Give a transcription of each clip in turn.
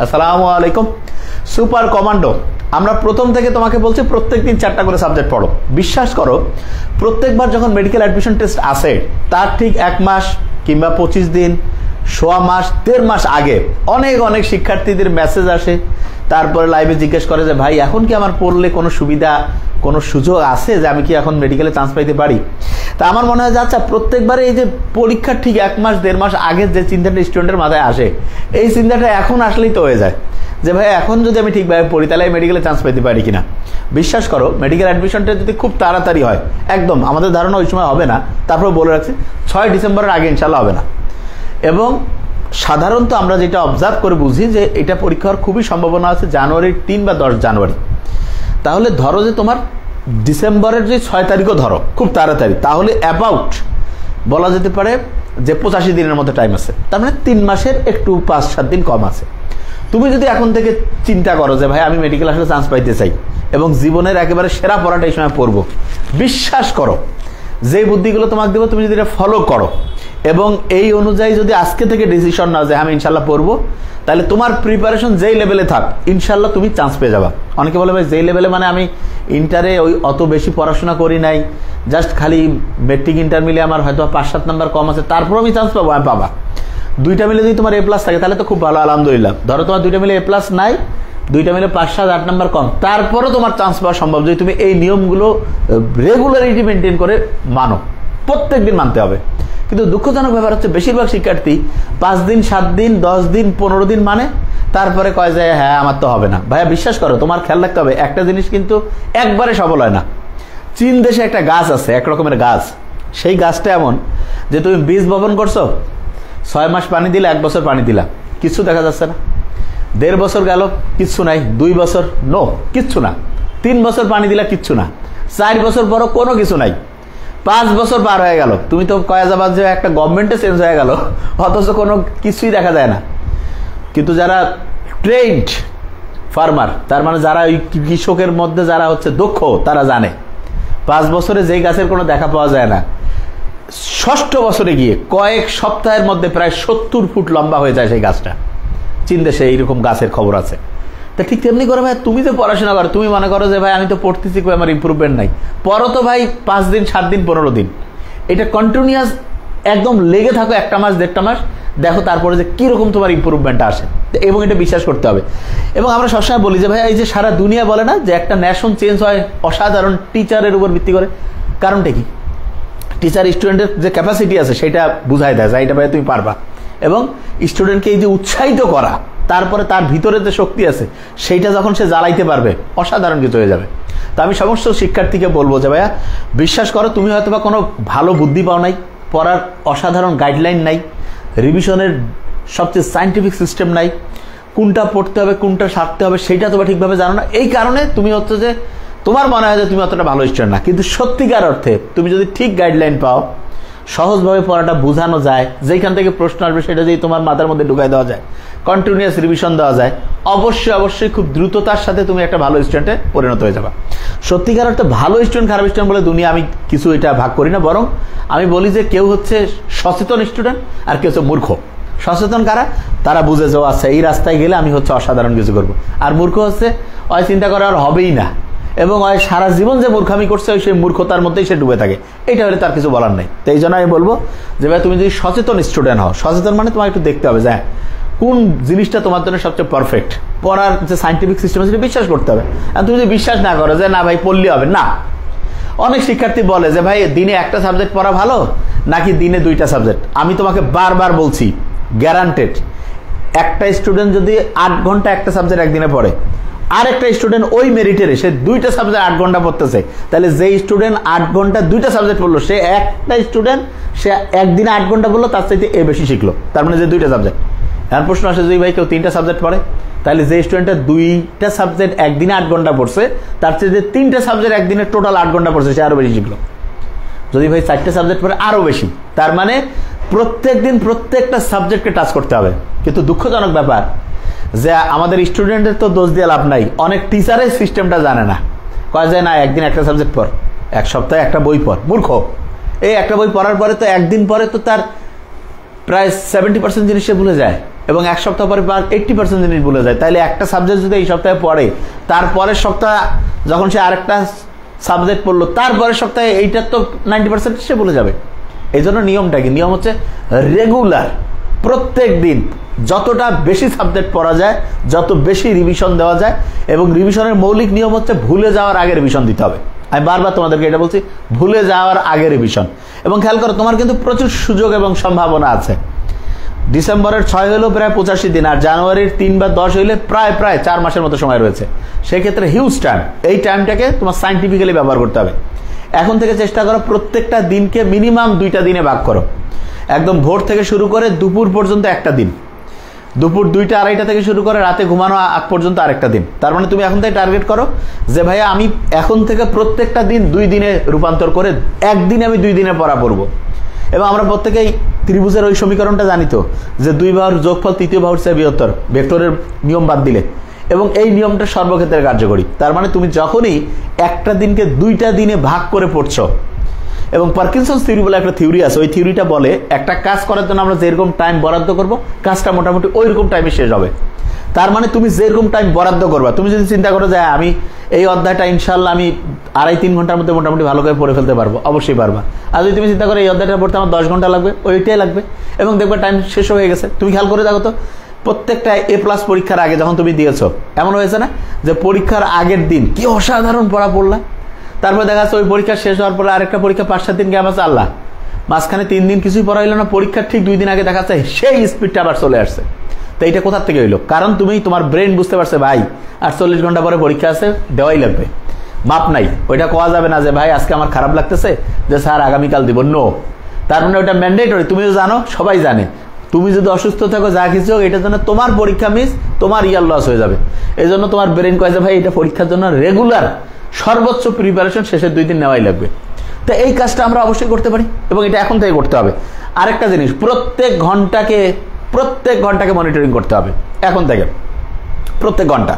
আসসালামু আলাইকুম। Super commando, আমরা প্রথম থেকে তোমাকে বলছি প্রত্যেকদিন 4টা করে সাবজেক্ট পড়ো। বিশ্বাস করো, প্রত্যেকবার যখন মেডিকেল অ্যাডমিশন টেস্ট আসে তার ঠিক 1 মাস কিংবা 25 দিন, সোয়া মাস, 1.5 মাস আগে অনেক অনেক শিক্ষার্থীদের মেসেজ আসে, তারপরে লাইভে জিজ্ঞেস করে যে ভাই এখন কি আমার পড়লে কোনো সুবিধা, কোনো সুযোগ আছে যে আমি কি এখন মেডিকেলে চান্স পাইতে পারি। তা আমার মনে হয় যে আচ্ছা, প্রত্যেকবারে এই যে পরীক্ষার ঠিক 1 মাস 1.5 মাস আগের যে চিন্তাটা স্টুডেন্টের মাথায় আসে, এই চিন্তাটা এখন আসলেই তো হয়ে যায় যে ভাই এখন যদি আমি ঠিকভাবে পড়ি তাহলে মেডিকেলে চান্স পেতে পারি কিনা। বিশ্বাস করো, মেডিকেল অ্যাডমিশনটা যদি খুব তাড়াতাড়ি হয়, একদম আমাদের ধারণা ওই সময় হবে না, তারপর বলে রাখছি 6 ডিসেম্বরের আগে ইনশাল্লাহ হবে না। এবং সাধারণত আমরা যেটা অবজার্ভ করে বুঝি যে এটা পরীক্ষা হওয়ার খুবই সম্ভাবনা আছে জানুয়ারির 3 বা 10 জানুয়ারি। তাহলে ধরো যে তোমার ডিসেম্বরের যে 6 তারিখও ধরো খুব তাড়াতাড়ি, তাহলে অ্যাবাউট বলা যেতে পারে যে 85 দিনের মতো টাইম আছে। তার মানে 3 মাসের একটু 5-7 দিন কম আছে। তুমি যদি এখন থেকে চিন্তা করো যে ভাই আমি মেডিকেল আসলে চান্স পাইতে চাই এবং জীবনের একেবারে সেরা পড়াটা এই সময় পড়বো, বিশ্বাস করো যে বুদ্ধিগুলো তোমাকে দেবো তুমি যদি এটা ফলো করো এবং এই অনুযায়ী যদি আজকে থেকে ডিসিশন নাও যে আমি ইনশাল্লাহ পড়বো, তাহলে তোমার প্রিপারেশন যেই লেভেলে থাক ইনশাল্লাহ তুমি চান্স পেয়ে যাবা। অনেকে বলে ভাই যেই লেভেলে মানে আমি ইন্টারে ওই অত বেশি পড়াশোনা করি নাই, জাস্ট খালি মেট্রিক ইন্টার মিলে আমার হয়তো 5-7 নাম্বার কম আছে, তারপর আমি চান্স পাবো। আমি পাবা, 2টা মিলে যদি তোমার A+ থাকে তাহলে তো খুব ভালো, আলহামদুলিল্লাহ। ধরো তোমার 2টা মিলে A+ নাই, 2টা মিলে 5-7-8 নাম্বার কম, তারপরও তোমার চান্স পাওয়া সম্ভব যদি তুমি এই নিয়মগুলো রেগুলারিটি মেনটেন করে মানো। প্রত্যেক দিন মানতে হবে। কিন্তু দুঃখজনক ব্যাপার হচ্ছে বেশিরভাগ শিক্ষার্থী 5 দিন, 7 দিন, 10 দিন, 15 দিন মানে তারপরে কয় যায় হ্যাঁ আমার তো হবে না। ভাইয়া বিশ্বাস করো, তোমার খেয়াল রাখতে হবে একটা জিনিস কিন্তু একবারে সফল হয় না। চীন দেশে একটা গাছ আছে, এক রকমের গাছ, সেই গাছটা এমন যে তুমি বীজ বপন করছো, 6 মাস পানি দিলে, 1 বছর পানি দিলা, কিচ্ছু দেখা যাচ্ছে না। 1.5 বছর গেল, কিচ্ছু নাই। 2 বছর নো, কিচ্ছু না। 3 বছর পানি দিলা, কিচ্ছু না। 4 বছর পরও কোনো কিছু নাই। 5 বছর পার হয়ে গেল, তুমি তো কয়া যাবা যে একটা গভর্নমেন্টে চেঞ্জ হয়ে গেল, অথচ কোনো কিছুই দেখা যায় না। কিন্তু যারা ট্রেন্ড ফার্মার, তার মানে যারা ওই কৃষকের মধ্যে যারা হচ্ছে দক্ষ, তারা জানে 5 বছরে যেই গাছের কোনো দেখা পাওয়া যায় না, 6ষ্ঠ বছরে গিয়ে কয়েক সপ্তাহের মধ্যে প্রায় 70 ফুট লম্বা হয়ে যায় সেই গাছটা। চীন দেশে এইরকম গাছের খবর আছে। তা ঠিক তেমনি করে ভাই তুমি যে পড়াশোনা করো, তুমি মনে করো যে ভাই আমি তো পড়তেছি, আমার ইম্প্রুভমেন্ট নাই, পরও তো ভাই 5 দিন, 7 দিন, 15 দিন, এটা কন্টিনিউয়াস একদম লেগে থাকো 1টা মাস, 1.5 মাস, দেখো তারপরে যে কীরকম তোমার ইম্প্রুভমেন্টটা আসে, এবং এটা বিশ্বাস করতে হবে। এবং আমরা সবসময় বলি যে ভাই এই যে সারা দুনিয়া বলে না যে একটা ন্যাশন চেঞ্জ হয় অসাধারণ টিচারের উপর ভিত্তি করে, কারণটা কি? টিচার স্টুডেন্টের যে ক্যাপাসিটি আছে সেটা বুঝাই দেয় যে এটা ভাই তুমি পারবা, এবং স্টুডেন্টকে এই যে উৎসাহিত করা, তারপরে তার ভিতরে যে শক্তি আছে সেইটা যখন সে জ্বালাইতে পারবে, অসাধারণ কিছু হয়ে যাবে। তো আমি সমস্ত শিক্ষার্থীকে বলবো যে ভাইয়া বিশ্বাস করো, তুমি হয়তো বা কোনো ভালো বুদ্ধি পাও নাই, পড়ার অসাধারণ গাইডলাইন নাই, রিভিশনের সবচেয়ে সায়েন্টিফিক সিস্টেম নাই, কোনটা পড়তে হবে কোনটা সারতে হবে সেইটা তোমার ঠিকভাবে জানো না। এই কারণে তুমি হচ্ছে যে তোমার মনে হয় যে তুমি অতটা ভালো স্টুডেন্ট না, কিন্তু সত্যিকার অর্থে তুমি যদি ঠিক গাইডলাইন পাও, সহজভাবে পড়াটা বোঝানো যায়, যেখান থেকে প্রশ্ন আসবে সেটা যদি তোমার মাথার মধ্যে ঢুকাই দেওয়া যায়, কন্টিনিউয়াস রিভিশন দেওয়া যায়, অবশ্যই অবশ্যই খুব দ্রুততার সাথে তুমি একটা ভালো স্টুডেন্টে পরিণত হয়ে যাবে। সত্যিকার অর্থে ভালো স্টুডেন্ট খারাপ স্টুডেন্ট বলে দুনিয়া আমি কিছু এটা ভাগ করি না, বরং আমি বলি যে কেউ হচ্ছে সচেতন স্টুডেন্ট আর কেউ হচ্ছে মূর্খ। সচেতন কারা? তারা বুঝে যাওয়া আছে এই রাস্তায় গেলে আমি হচ্ছে অসাধারণ কিছু করবো। আর মূর্খ হচ্ছে ওই চিন্তা করা আর হবেই না, এবং ওই সারা জীবন যে মূর্খামি করছে ওই সেই মূর্খতার মধ্যেই সে ডুবে থাকে। এটা হলে তার কিছু বলার নেই। তো এই জন্য আমি বলবো যে ভাই তুমি যদি সচেতন স্টুডেন্ট হও, সচেতন মানে তোমার একটু দেখতে হবে যে কোন জিনিসটা তোমার জন্য সবচেয়ে পারফেক্ট, পড়ার যে সায়েন্টিফিক সিস্টেম সেটা বিশ্বাস করতে হবে। আর তুমি যদি বিশ্বাস না করো যে না ভাই পড়লে হবে না, অনেক শিক্ষার্থী বলে যে ভাই দিনে একটা সাবজেক্ট পড়া ভালো নাকি দিনে 2টা সাবজেক্ট। আমি তোমাকে বারবার বলছি, গ্যারান্টেড একটা স্টুডেন্ট যদি 8 ঘন্টা একটা সাবজেক্ট একদিনে পড়ে, আর একটা স্টুডেন্ট ওই মেরিটের সে 2টা সাবজেক্ট 8 ঘন্টা পড়তেছে, তাহলে যে স্টুডেন্ট 8 ঘন্টা 2টা সাবজেক্ট পড়লো, সে একটা স্টুডেন্ট সে একদিনে 8 ঘন্টা পড়লো, তার চাইতে বেশি শিখলো, তার মানে যে 2টা সাবজেক্ট। এখন প্রশ্ন আসে যদি ভাই কেউ 3টা সাবজেক্ট পড়ে, তাহলে যে স্টুডেন্টটা 2টা সাবজেক্ট একদিনে 8 ঘন্টা পড়ছে, তার চাইতে 3টা সাবজেক্ট একদিনে টোটাল 8 ঘন্টা পড়ছে, সে আরো বেশি শিখলো। যদি ভাই 4টে সাবজেক্ট পড়ে আরো বেশি, তার মানে প্রত্যেক দিন প্রত্যেকটা সাবজেক্টকে টাচ করতে হবে। কিন্তু দুঃখজনক ব্যাপার যে আমাদের স্টুডেন্টের তো দোষ দিয়ে লাভ নাই, অনেক টিচারের সিস্টেমটা জানে না, কয় যায় না একদিন একটা সাবজেক্ট পড়, 1 সপ্তাহে একটা বই পড়। মূর্খ, এই একটা বই পড়ার পরে তো একদিন পরে তো তার প্রায় 70% জিনিস সে ভুলে যায়। এবং এক সপ্তাহ পরে 80% জিনিস ভুলে যায়। তাইলে একটা সাবজেক্ট যদি এই সপ্তাহে পড়ে, তারপরের সপ্তাহ যখন সে আরেকটা সাবজেক্ট পড়লো, তারপরের সপ্তাহে এইটার তো 90% সে ভুলে যাবে। এই জন্য নিয়মটা কি? নিয়ম হচ্ছে রেগুলার, প্রত্যেক দিন যতটা বেশি সাবজেক্ট পড়া যায়, যত বেশি রিভিশন দেওয়া যায়। এবং রিভিশনের মৌলিক নিয়ম হচ্ছে ভুলে যাওয়ার আগে রিভিশন দিতে হবে। আমি বারবার তোমাদেরকে এটা বলছি, ভুলে যাওয়ার আগে রিভিশন। এবং খেয়াল করো, তোমার কিন্তু প্রচুর সুযোগ এবং সম্ভাবনা আছে। ডিসেম্বরের 6 হলো প্রায় 85 দিন, আর জানুয়ারির 3 বা 10 হইলে প্রায় 4 মাসের মতো সময় রয়েছে। সেক্ষেত্রে হিউজ টাইম, এই টাইমটাকে তোমার সাইন্টিফিক্যালি ব্যবহার করতে হবে। এখন থেকে চেষ্টা করো প্রত্যেকটা দিনকে মিনিমাম 2টা দিনে ভাগ করো। একদম ভোর থেকে শুরু করে দুপুর পর্যন্ত একটা দিন, দুপুর 2টা 2:30 থেকে শুরু করে রাতে ঘুমানো আগ পর্যন্ত আরেকটা দিন। তার মানে তুমি এখন থেকে টার্গেট করো যে ভাইয়া আমি এখন থেকে প্রত্যেকটা দিন 2 দিনে রূপান্তর করে একদিনে আমি 2 দিনে পড়া পড়বো। এবং আমরা প্রত্যেকেই ত্রিভুজের ওই সমীকরণটা জানি তো, যে 2 বাহুর যোগফল তৃতীয় বাহুর চেয়ে বৃহত্তর, ভেক্টরের নিয়ম বাদ দিলে। এবং এই নিয়মটা সর্বক্ষেত্রে কার্যকরী। তার মানে তুমি যখনই একটা দিনকে 2টা দিনে ভাগ করে পড়ছো, এবং পার্কিনসন্স থিওরি বলে একটা থিওরি আছে, ওই থিওরিটা বলে একটা কাজ করার জন্য আমরা যেরকম টাইম বরাদ্দ করব, কাজটা মোটামুটি ওই রকম টাইমে শেষ হবে। তার মানে তুমি যেরকম টাইম বরাদ্দ করবা, তুমি যদি চিন্তা করো যে আমি এই অধ্যায়টা ইনশাল্লাহ আমি 2.5-3 ঘন্টার মধ্যে মোটামুটি ভালো করে পড়ে ফেলতে পারবো, অবশ্যই পারবা। আর যদি তুমি চিন্তা করো এই অধ্যায়টা পড়তে আমার 10 ঘন্টা লাগবে, ওইটাই লাগবে, এবং দেখবে টাইম শেষ হয়ে গেছে। তুমি খেয়াল করে দেখো তো, প্রত্যেকটা A+ পরীক্ষার আগে যখন তুমি দিয়েছো, এমন হয়েছে না যে পরীক্ষার আগের দিন কি অসাধারণ পড়া পড়লা, তারপর দেখা যাচ্ছে ওই পরীক্ষা শেষ হওয়ার পরে আরেকটা পরীক্ষা 5-7 দিন গ্যাপ আছে, আল্লাহ মাঝখানে 3 দিন কিছুই পড়া হইলো না, পরীক্ষার ঠিক 2 দিন আগে দেখা যাচ্ছে সেই স্পিডটা আবার চলে আসছে। তো এইটা কোথা থেকে হইলো? কারণ তুমি তোমার ব্রেন বুঝতে পারছে ভাই 48 ঘন্টা পরে পরীক্ষা আছে, দেওয়াই লাগবে, মাপ নাই। ওইটা কোয়া যাবে না যে ভাই আজকে আমার খারাপ লাগতেছে যে স্যার আগামীকাল দিব, নো। তার মানে ওইটা ম্যান্ডেটরি, তুমিও জানো, সবাই জানে। তুমি যদি অসুস্থ থাকো, যা কিছু হোক, এটার জন্য তোমার পরীক্ষা মিস, তোমার ইয়ার লস হয়ে যাবে। এই জন্য তোমার ব্রেন কয় যে ভাই এটা পরীক্ষার জন্য রেগুলার সর্বোচ্চ প্রিপারেশন শেষের 2 দিন নেওয়াই লাগবে। তো এই কাজটা আমরা অবশ্যই করতে পারি, এবং এটা এখন থেকে করতে হবে। আরেকটা জিনিস, প্রত্যেক ঘন্টাকে মনিটরিং করতে হবে এখন থেকে, প্রত্যেক ঘন্টা।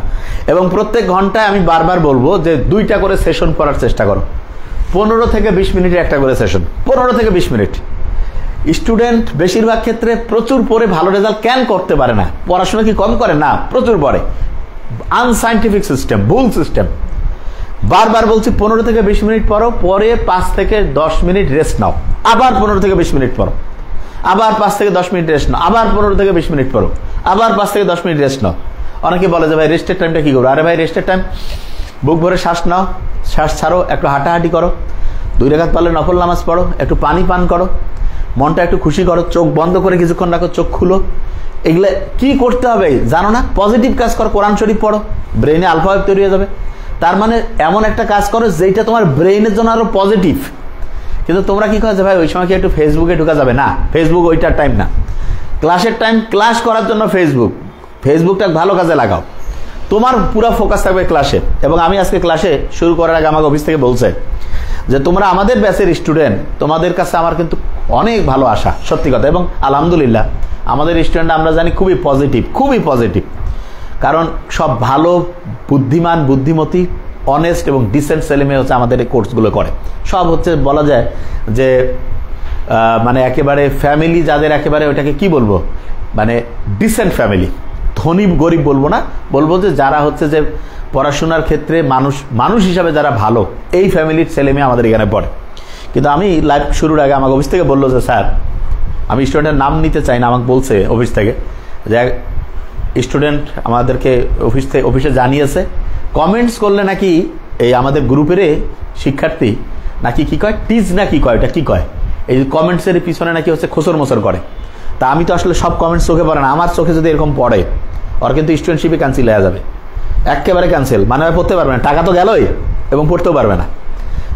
এবং প্রত্যেক ঘন্টায় আমি বারবার বলবো যে 2টা করে সেশন করার চেষ্টা করো। 15 থেকে 20 মিনিটের একটা করে সেশন, 15 থেকে 20 মিনিট। স্টুডেন্ট বেশিরভাগ ক্ষেত্রে প্রচুর পড়ে ভালো রেজাল্ট কেন করতে পারে না? পড়াশোনা কি কম করে? না, প্রচুর পড়ে। আনসাইন্টিফিক সিস্টেম, ভুল সিস্টেম। বারবার বলছি 15 থেকে 20 মিনিট পড়ো, পরে 5 থেকে 10 মিনিট রেস্ট নাও, আবার 15 থেকে 20 মিনিট পড়ো, আবার 5 থেকে 10 মিনিট রেস্ট নাও, আবার 15 থেকে 20 মিনিট পড়ো, আবার 5 থেকে 10 মিনিট রেস্ট নাও। অনেকে বলে যে ভাই রেস্টের টাইমটা কি করবো? আরে ভাই রেস্টের টাইম, বুক ভরে শ্বাস নাও, শ্বাস ছাড়ো, একটু হাঁটাহাঁটি করো, 2 রাকাত পারলে নফল নামাজ পড়ো, একটু পানি পান করো, মনটা একটু খুশি করো, চোখ বন্ধ করে কিছুক্ষণ রাখো, চোখ খুলো। এগুলো কি করতে হবে জানো না? পজিটিভ কাজ করো, কোরআন শরীফ পড়ো, ব্রেনে আলফা ওয়েভ তৈরি হয়ে যাবে। তার মানে এমন একটা কাজ করো যেটা তোমার ব্রেইনের জন্য আরো পজিটিভ। কিন্তু তোমরা কি করো যে ভাই ওই সময় কি একটু ফেসবুকে ঢোকা যাবে? না, ফেসবুক ওইটার টাইম না, ক্লাসের টাইম। ক্লাস করার জন্য ফেসবুকটা ভালো কাজে লাগাও, তোমার পুরো ফোকাস থাকবে ক্লাসে। এবং আমি আজকে ক্লাসে শুরু করার আগে আমাকে অফিস থেকে বলছে যে তোমরা আমাদের ব্যাচের স্টুডেন্ট, তোমাদের কাছে আমার কিন্তু অনেক ভালো আশা, সত্যি কথা। এবং আলহামদুলিল্লাহ আমাদের স্টুডেন্ট আমরা জানি খুবই পজিটিভ। কারণ সব ভালো, বুদ্ধিমান, বুদ্ধিমতী, অনেস্ট এবং ডিসেন্ট ছেলেমেয়ে হচ্ছে আমাদের এই কোর্সগুলো করে। সব হচ্ছে বলা যায় যে মানে একেবারে ফ্যামিলি, যাদের একেবারে ওটাকে কি বলবো, মানে ডিসেন্ট ফ্যামিলি, ধনী গরিব বলবো না, বলবো যে যারা হচ্ছে যে পড়াশোনার ক্ষেত্রে মানুষ হিসাবে যারা ভালো, এই ফ্যামিলির ছেলেমেয়ে আমাদের এখানে পড়ে। কিন্তু আমি লাইভ শুরুর আগে আমাকে অফিস থেকে বললো যে স্যার, আমি স্টুডেন্টের নাম নিতে চাই না, আমাকে বলছে অফিস থেকে যে স্টুডেন্ট আমাদেরকে অফিসে জানিয়েছে কমেন্টস করলে নাকি এই আমাদের গ্রুপের শিক্ষার্থী নাকি কি কয়, টিজ না কি কয়, ওটা কি কয়, এই কমেন্টসের পিছনে নাকি হচ্ছে খোসর মোসর করে। তা আমি তো আসলে সব কমেন্টস চোখে পড়ে না, আমার চোখে যদি এরকম পড়ে ওর কিন্তু স্টুডেন্টশিপে ক্যান্সেল হয়ে যাবে, একেবারে ক্যান্সেল, মানে পড়তে পারবে না, টাকা তো গেলই এবং পড়তেও পারবে না।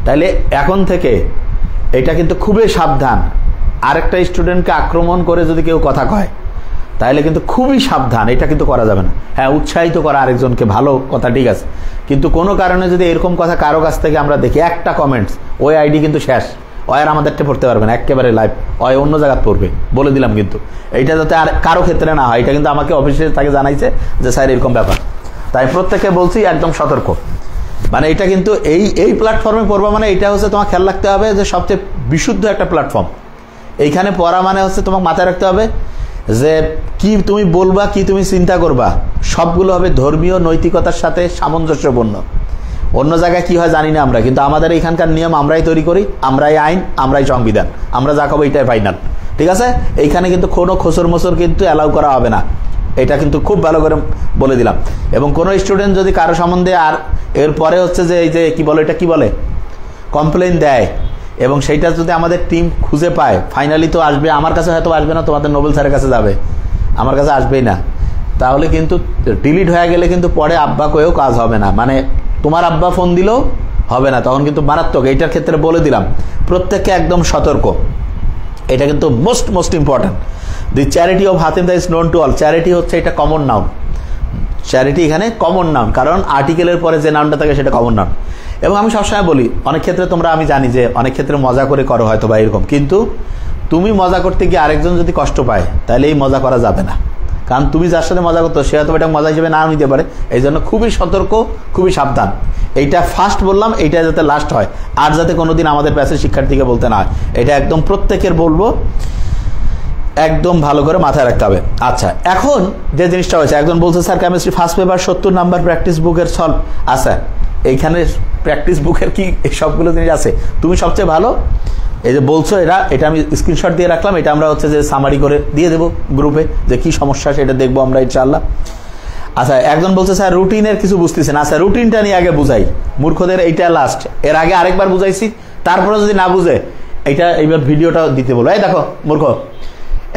তাইলে এখন থেকে এটা কিন্তু খুবই সাবধান। আরেকটা স্টুডেন্টকে আক্রমণ করে যদি কেউ কথা কয় তাহলে কিন্তু খুবই সাবধান, এটা কিন্তু করা যাবে না। হ্যাঁ, উৎসাহিত করা আরেকজনকে, ভালো কথা, ঠিক আছে, কিন্তু কোনো কারণে যদি এরকম কথা কারো কাছ থেকে আমরা দেখি, একটা কমেন্টস, ওই আইডি কিন্তু শেষ, ওই আর আমাদেরটা পড়তে পারবে না, একেবারে লাইভ, ওই অন্য জায়গায় পড়বে, বলে দিলাম। কিন্তু এইটা যাতে আর কারো ক্ষেত্রে না হয়, এটা কিন্তু আমাকে অফিসে তাকে জানাইছে যে স্যার এরকম ব্যাপার। তাই প্রত্যেককে বলছি একদম সতর্ক। মানে এটা কিন্তু এই প্ল্যাটফর্মে পড়বা মানে এটা হচ্ছে তোমার খেয়াল রাখতে হবে যে সবচেয়ে বিশুদ্ধ একটা প্ল্যাটফর্ম। এইখানে পড়া মানে হচ্ছে তোমাকে মাথায় রাখতে হবে যে কি তুমি বলবা, কি তুমি চিন্তা করবা, সবগুলো হবে ধর্মীয় নৈতিকতার সাথে সামঞ্জস্যপূর্ণ। অন্য জায়গায় কি হয় জানি না আমরা, কিন্তু আমাদের এখানকার নিয়ম আমরাই তৈরি করি, আমরাই আইন, আমরাই সংবিধান, আমরা যা খাবো এটাই ফাইনাল, ঠিক আছে? এইখানে কিন্তু কোনো খোসর মোসর কিন্তু অ্যালাউ করা হবে না, এটা কিন্তু খুব ভালো করে বলে দিলাম। এবং কোনো স্টুডেন্ট যদি কারো সম্বন্ধে আর এরপরে হচ্ছে যে এই যে কি বলে, এটা কি বলে, কমপ্লেন দেয়, এবং সেইটা যদি আমাদের টিম খুঁজে পায়, ফাইনালি তো আসবে, আমার কাছে হয়তো আসবে না, তোমাদের নোবেল স্যারের কাছে যাবে, আমার কাছে আসবেই না, তাহলে কিন্তু ডিলিট হয়ে গেলে কিন্তু পরে আব্বা কয়েও কাজ হবে না, মানে তোমার আব্বা ফোন দিলেও হবে না, তখন কিন্তু মারাত্মক। এইটার ক্ষেত্রে বলে দিলাম প্রত্যেককে একদম সতর্ক, এটা কিন্তু most important. The charity of Hatim দা is known to all. Charity হচ্ছে এটা কমন নাউন, চ্যারিটি এখানে কমন নাউন, কারণ আর্টিকেলের পরে যে নাউনটা থাকে সেটা কমন নাউন। এবং আমি সবসময় বলি, অনেক ক্ষেত্রে তোমরা, আমি জানি যে অনেক ক্ষেত্রে মজা করে করো হয়তো বা এরকম, কিন্তু তুমি মজা করতে গিয়ে আরেকজন যদি কষ্ট পায় তাহলে এই মজা করা যাবে না, কারণ তুমি যার সাথে মজা করতো সে হয়তো এটা মজা হিসেবে না নিতে পারে, এই জন্য খুবই সতর্ক, খুবই সাবধান। এইটা ফার্স্ট বললাম, এইটা যাতে লাস্ট হয়, আর যাতে কোনোদিন আমাদের প্যাসেজ শিক্ষার্থীকে বলতে না হয়, এটা একদম প্রত্যেকের বলবো, একদম ভালো করে মাথায় রাখতে হবে। আচ্ছা, এখন যে জিনিসটা হয়েছে, একজন বলছে sir chemistry first paper 70 number practice বুকের সলভ। আচ্ছা, এইখানে প্র্যাকটিস বুকের কি সবগুলো জিনিস আছে? তুমি সবচেয়ে ভালো এই যে বলছো, এটা আমি স্ক্রিনশট দিয়ে রাখলাম, এটা আমরা হচ্ছে যে সামারি করে দিয়ে দেবো গ্রুপে, যে কি সমস্যা সেটা দেখবো আমরা ইনশাআল্লাহ। আচ্ছা, একজন বলছে স্যার রুটিনের কিছু বুঝতেছেন। আচ্ছা, রুটিনটা নিয়ে আগে বুঝাই, মূর্খদের এইটা লাস্ট, এর আগে আরেকবার বুঝাইছি, তারপরে যদি না বুঝে এইবার ভিডিওটা দিতে বলো। এই দেখো মূর্খ,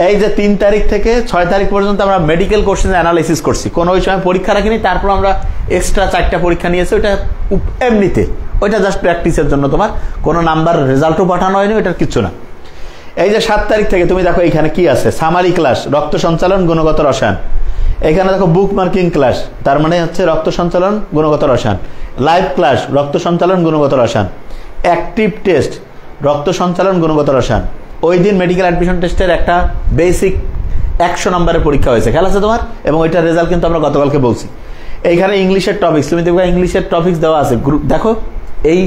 এই যে 3 তারিখ থেকে 6 তারিখ পর্যন্ত আমরা মেডিকেল কোশ্চেন অ্যানালাইসিস করছি, কোনো ওই সময় পরীক্ষা রাখিনি, তারপর আমরা এক্সট্রা 4টা পরীক্ষা নিয়েছি, ওইটা এমনিতে, ওইটা জাস্ট প্র্যাকটিসের জন্য, তোমার কোনো নাম্বার রেজাল্টও পাঠানো হয়নি, ওইটার কিচ্ছু না। এই যে 7 তারিখ থেকে তুমি দেখো এখানে কি আছে, সামারি ক্লাস, রক্ত সঞ্চালন, গুণগত রসায়ন। এখানে দেখো বুক মার্কিং ক্লাস, তার মানে হচ্ছে রক্ত সঞ্চালন, গুণগত রসায়ন। লাইভ ক্লাস, রক্ত সঞ্চালন, গুণগত রসায়ন। অ্যাক্টিভ টেস্ট, রক্ত সঞ্চালন, গুণগত রসায়ন। ওই দিন মেডিকেল অ্যাডমিশন টেস্টের একটা বেসিক 100 নম্বরের পরীক্ষা হয়েছে, খেয়াল আছে তোমার? এবং ওইটার রেজাল্ট কিন্তু আমরা গতকালকে বলছি। এইখানে ইংলিশের টপিক্স, তুমি দেখবা ইংলিশের টপিক্স দেওয়া আছে, দেখো এই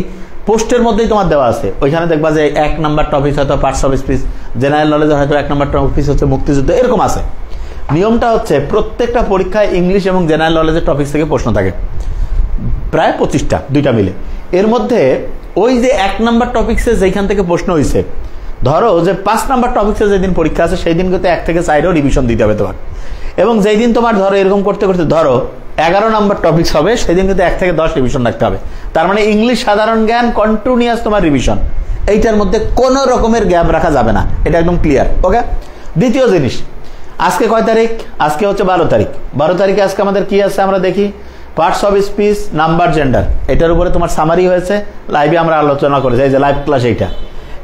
পোস্টের মধ্যেই তোমার দেওয়া আছে, ওইখানে দেখবা যে 1 নাম্বার টপিক্স হয়তো পার্টস অফ স্পিচ, জেনারেল নলেজে হয়তো 1 নাম্বার টপিক্স হচ্ছে মুক্তিযুদ্ধ, এরকম আছে। নিয়মটা হচ্ছে প্রত্যেকটা পরীক্ষায় ইংলিশ এবং জেনারেল নলেজের টপিক্স থেকে প্রশ্ন থাকে, প্রায় 25টা, 2টা মিলে। এর মধ্যে ওই যে 1 নাম্বার টপিক্সে যেখান থেকে প্রশ্ন হয়েছে, ধরো যে 5 নাম্বার টপিক্সে যেদিন পরীক্ষা আছে সেই দিন কিন্তু 1 থেকে 4ও রিভিশন দিতে হবে তোমার। এবং যেই দিন তোমার ধরো এরকম করতে করতে ধরো 11 নাম্বার টপিক্স হবে, সেদিন কিন্তু 1 থেকে 10 রিভিশন রাখতে হবে। তার মানে ইংলিশ সাধারণ জ্ঞান কন্টিনিউয়াস তোমার রিভিশন, এইটার মধ্যে কোনো রকমের গ্যাপ রাখা যাবে না, এটা একদম ক্লিয়ার। ওকে, দ্বিতীয় জিনিস, আজকে কয় তারিখ? আজকে হচ্ছে 12 তারিখ। 12 তারিখে আজকে আমাদের কি আছে আমরা দেখি, parts of speech, number, gender, এটার উপরে তোমার সামারি হয়েছে, লাইভে আমরা আলোচনা করেছি, এই যে লাইভ ক্লাস। এইটা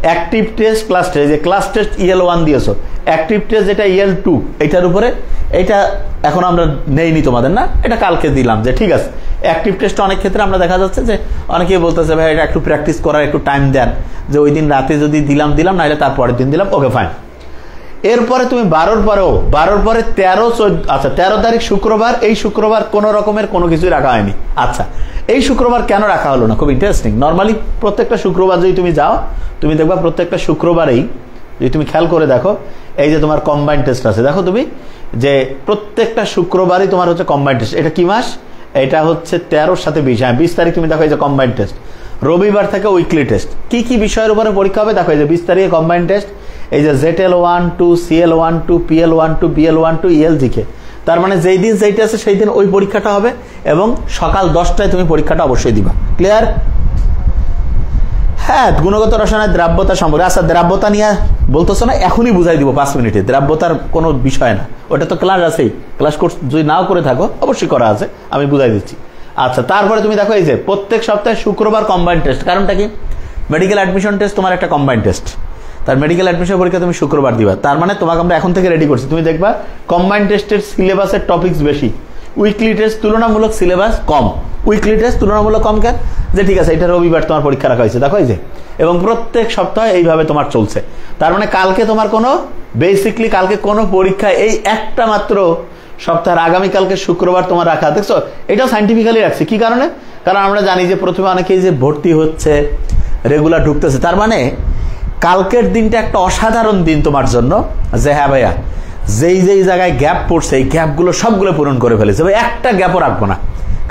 অ্যাক্টিভ টেস্ট, ক্লাস টেস্ট, যে ক্লাস টেস্ট EL1 দিয়েছো, অ্যাক্টিভ টেস্ট যেটা EL2, এটার উপরে, এটা এখন আমরা নেইনি তোমাদের, না, এটা কালকে দিলাম, যে ঠিক আছে। অ্যাক্টিভ টেস্ট অনেক ক্ষেত্রে আমরা দেখা যাচ্ছে যে অনেকেই বলতেছে ভাই এটা একটু প্র্যাকটিস করার একটু টাইম দেন, যে ওই দিন রাতে যদি দিলাম নাহলে তারপরের দিন দিলাম, ওকে ফাইন। এরপরে তুমি 12 পরে 13, আচ্ছা 13 তারিখ শুক্রবার, এই শুক্রবার কোনো রকমের কোনো কিছুই রাখা হয়নি। আচ্ছা, এই শুক্রবার কেন রাখা হলো না? খুব ইন্টারেস্টিং। নর্মালি প্রত্যেকটা শুক্রবার যদি তুমি যাও, তুমি দেখবা প্রত্যেকটা শুক্রবারেই, যদি তুমি খেয়াল করে দেখো, এই যে তোমার কম্বাইন্ড টেস্ট আছে, দেখো তুমি যে প্রত্যেকটা শুক্রবারই তোমার হচ্ছে কম্বাইন্ড টেস্ট। এটা কি মাস? এটা হচ্ছে 13 সাথে 20, হ্যাঁ 20 তারিখ তুমি দেখো এই যে কম্বাইন্ড টেস্ট। রবিবার থেকে উইকলি টেস্ট। কি কি বিষয়ের উপরে পরীক্ষা হবে দেখো, এই যে 20 তারিখে কম্বাইন্ড টেস্ট, এই যে ZL1, 2, CL1, 2, PL1, 2, BL1, 2, ELGK। তার মানে যেই দিন যেইটা আছে সেই দিন ওই পরীক্ষাটা হবে, এবং সকাল 10টায় তুমি পরীক্ষাটা অবশ্যই দিবা। ক্লিয়ার? হ্যাঁ, গুণগত রসায়নের দ্রাব্যতা সম্পর্কে। আচ্ছা, দ্রাব্যতা নিয়ে বলতেছো না, এখনই বুঝাই দিব 5 মিনিটে, দ্রাব্যতার কোনো বিষয় না, ওটা তো ক্লাস আছেই, ক্লাস কোর্স যদি নাও করে থাকো অবশ্যই করা আছে, আমি বুঝাই দিচ্ছি। আচ্ছা, তারপরে তুমি দেখো এই যে প্রত্যেক সপ্তাহে শুক্রবার কম্বাইন্ড টেস্ট। কারণটা কি? মেডিকেল অ্যাডমিশন টেস্ট তোমার একটা কম্বাইন্ড টেস্ট, তার মেডিকেল অ্যাডমিশন পরীক্ষা তুমি শুক্রবার দিবা। তার মানে তোমাকে আমরা এখন থেকে রেডি করছি, তুমি দেখবা কম্বাইন্ড টেস্টের সিলেবাসের টপিকস বেশি, উইকলি টেস্ট তুলনামূলক সিলেবাস কম। উইকলি টেস্ট তুলনামূলক কম কেন? যে ঠিক আছে এটা রবিবার তোমার পরীক্ষা রাখা হয়েছে, দেখো এই যে, এবং প্রত্যেক সপ্তাহে এইভাবে তোমার চলছে। তার মানে কালকে তোমার কোনো বেসিকলি কালকে কোনো পরীক্ষা, এই একটা মাত্র সপ্তাহের আগামীকালকে শুক্রবার তোমার রাখা, দেখছো? এটাও সাইন্টিফিক্যালি রাখছি। কি কারণে? কারণ আমরা জানি যে প্রথমে অনেকেই যে ভর্তি হচ্ছে, রেগুলার ঢুকতেছে, তার মানে কালকের দিনটা একটা অসাধারণ দিন তোমার জন্য, যে হ্যাঁ ভাইয়া যেই যেই জায়গায় গ্যাপ পড়ছে এই গ্যাপগুলো সবগুলো পূরণ করে ফেলেছে, ভাই একটা গ্যাপও রাখবো না।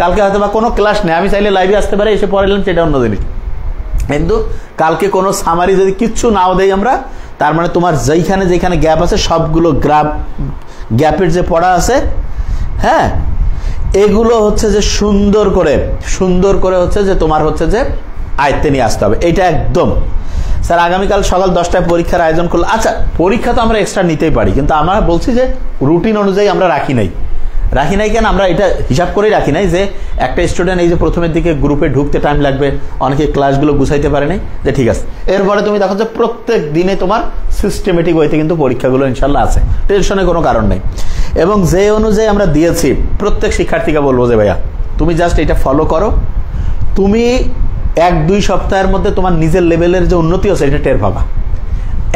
কালকে হয়তো বা কোনো ক্লাস নেই, আমি চাইলে লাইভে আসতে পারি, এসে পড়ালাম, সেটা অন্য জিনিস। কিন্তু কালকে কোনো সামারি যদি কিচ্ছু নাও দেই আমরা, তার মানে তোমার যেইখানে যেখানে গ্যাপ আছে সবগুলো গ্যাপের যে পড়া আছে, হ্যাঁ, এগুলো হচ্ছে যে সুন্দর করে হচ্ছে যে তোমার হচ্ছে যে আয়ত্তে নিয়ে আসতে হবে। এইটা একদম স্যার আগামীকাল সকাল 10টায় পরীক্ষার আয়োজন করলো। আচ্ছা, পরীক্ষা তো আমরা এক্সট্রা নিতেই পারি, কিন্তু আমরা বলছি যে রুটিন অনুযায়ী আমরা রাখি নাই কেন, আমরা এটা হিসাব করেই রাখি নাই যে একটা স্টুডেন্ট এই যে প্রথমের দিকে গ্রুপে ঢুকতে টাইম লাগবে, অনেকে ক্লাসগুলো গুছাইতে পারে নাই, যে ঠিক আছে। এরপরে তুমি দেখো যে প্রত্যেক দিনে তোমার সিস্টেমেটিক ওয়েতে কিন্তু পরীক্ষাগুলো ইনশাল্লাহ আছে, টেনশনের কোনো কারণ নেই। এবং যে অনুযায়ী আমরা দিয়েছি প্রত্যেক শিক্ষার্থীকে বলবো যে ভাইয়া তুমি জাস্ট এটা ফলো করো, তুমি 1-2 সপ্তাহের মধ্যে তোমার নিজের লেভেলের যে উন্নতি হচ্ছে এটা টের পাবা।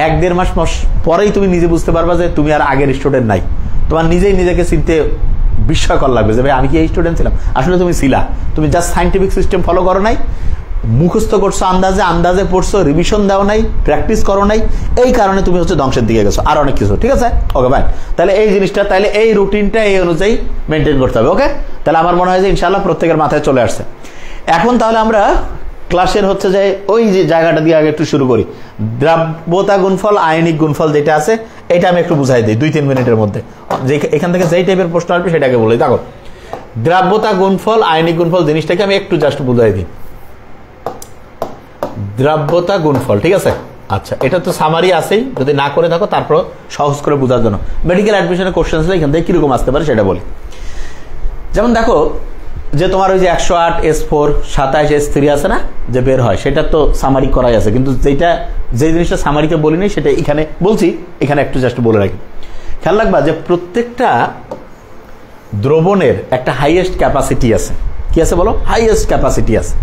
1-1.5 মাস পরেই তুমি নিজে বুঝতে পারবা যে তুমি আর আগের স্টুডেন্ট নাই। তোমার নিজেই নিজেকে চিনতে বিস্ময়কর লাগবে যে ভাই আমি কি এই স্টুডেন্ট ছিলাম, আসলে তুমি ছিলা। তুমি জাস্ট সাইন্টিফিক সিস্টেম ফলো করো নাই, মুখস্থ করছো আন্দাজে পড়ছো, রিভিশন দাও নাই, প্র্যাকটিস করো নাই, এই কারণে তুমি হচ্ছে ধ্বংসের দিকে গেছো। আর অনেক কিছু, ঠিক আছে, ওকে ভাই। তাহলে এই জিনিসটা, তাহলে এই রুটিনটা এই অনুযায়ী মেনটেন করতে হবে, ওকে। তাহলে আমার মনে হয় যে ইনশাআল্লাহ প্রত্যেকের মাথায় চলে আসছে। এখন তাহলে আমরা ক্লাসের হচ্ছে যে ওই যে জায়গাটা দিয়ে আগে একটু শুরু করি। দ্রাব্যতা গুণফল, আয়নিক গুণফল যেটা আছে এটা আমি একটু বুঝাই দিই 2-3 মিনিটের মধ্যে। যে এখান থেকে যেই টাইপের প্রশ্ন আসবে সেটাকে বলি। দেখো, দ্রাব্যতা গুণফল, আয়নিক গুণফল জিনিসটাকে আমি একটু জাস্ট বুঝাই দিই। দ্রাব্যতা গুণফল, ঠিক আছে। আচ্ছা, এটা তো সামারি আছেই, যদি না করে থাকো তারপর সহজ করে বোঝার জন্য মেডিকেল অ্যাডমিশনের কোশ্চেন এখান থেকে কিরকম আসতে পারে সেটা বলি। যেমন দেখো যে তোমার ওই যে 108 S4 27 S3 আছে না, যে বের হয়, সেটা তো সামারি করাই আছে, কিন্তু যে জিনিসটা সামারিকে বলিনি সেটা এখানে বলছি। এখানে একটু জাস্ট বলে রাখি, খেয়াল রাখবা যে প্রত্যেকটা দ্রবণের একটা হাইয়েস্ট ক্যাপাসিটি আছে। কি আছে বলো? হাইয়েস্ট ক্যাপাসিটি আছে।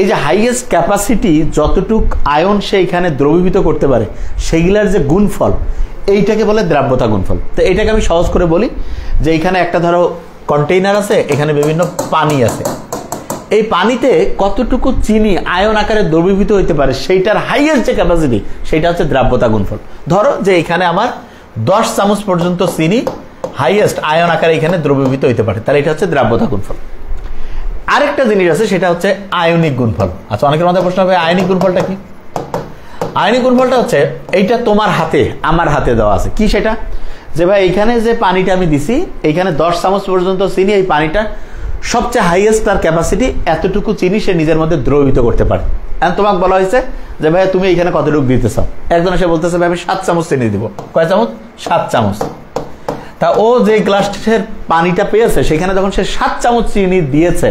এই যে হাইয়েস্ট ক্যাপাসিটি যতটুক আয়ন সে এখানে দ্রবীভূত করতে পারে সেইগুলার যে গুণফল, এইটাকে বলে দ্রাব্যতা গুণফল। তো এটাকে আমি সহজ করে বলি যে এইখানে একটা ধরো কন্টেইনার আছে, এখানে বিভিন্ন পানি আছে, এই পানিতে কতটুকু চিনি আয়ন আকারে দ্রবীভূত হইতে পারে সেইটার হাইয়েস্ট যে ক্যাপাসিটি সেটা হচ্ছে দ্রাব্যতা গুণফল। ধরো যে এখানে আমার 10 চামচ পর্যন্ত চিনি হাইয়েস্ট আয়ন আকারে এখানে দ্রবীভূত হইতে পারে, তাহলে এটা হচ্ছে দ্রাব্যতা গুণফল। আরেকটা জিনিস আছে সেটা হচ্ছে আয়নিক গুণফল। আচ্ছা, অনেকের মাথায় প্রশ্ন হবে আয়নিক গুণফলটা কি? আয়নিক গুণফলটা হচ্ছে এইটা তোমার হাতে আমার হাতে দেওয়া আছে। কি সেটা? যে ভাই এইখানে যে পানিটা আমি দিছি, এইখানে 10 চামচ পর্যন্ত চিনি, এই পানিটা সবচেয়ে হাইয়েস্ট তার ক্যাপাসিটি, এতটুকু চিনি সে নিজের মধ্যে দ্রবীভূত করতে পারে। এখন তোমাকে বলা হয়েছে যে ভাই তুমি এইখানে কতটুকু দিতে চাও, একজন এসে বলতেছে ভাই আমি 7 চামচ চিনি দিব। কয় চামচ? 7 চামচ। তা ও যে গ্লাসের পানিটা পেয়েছে সেখানে যখন সে 7 চামচ চিনি দিয়েছে,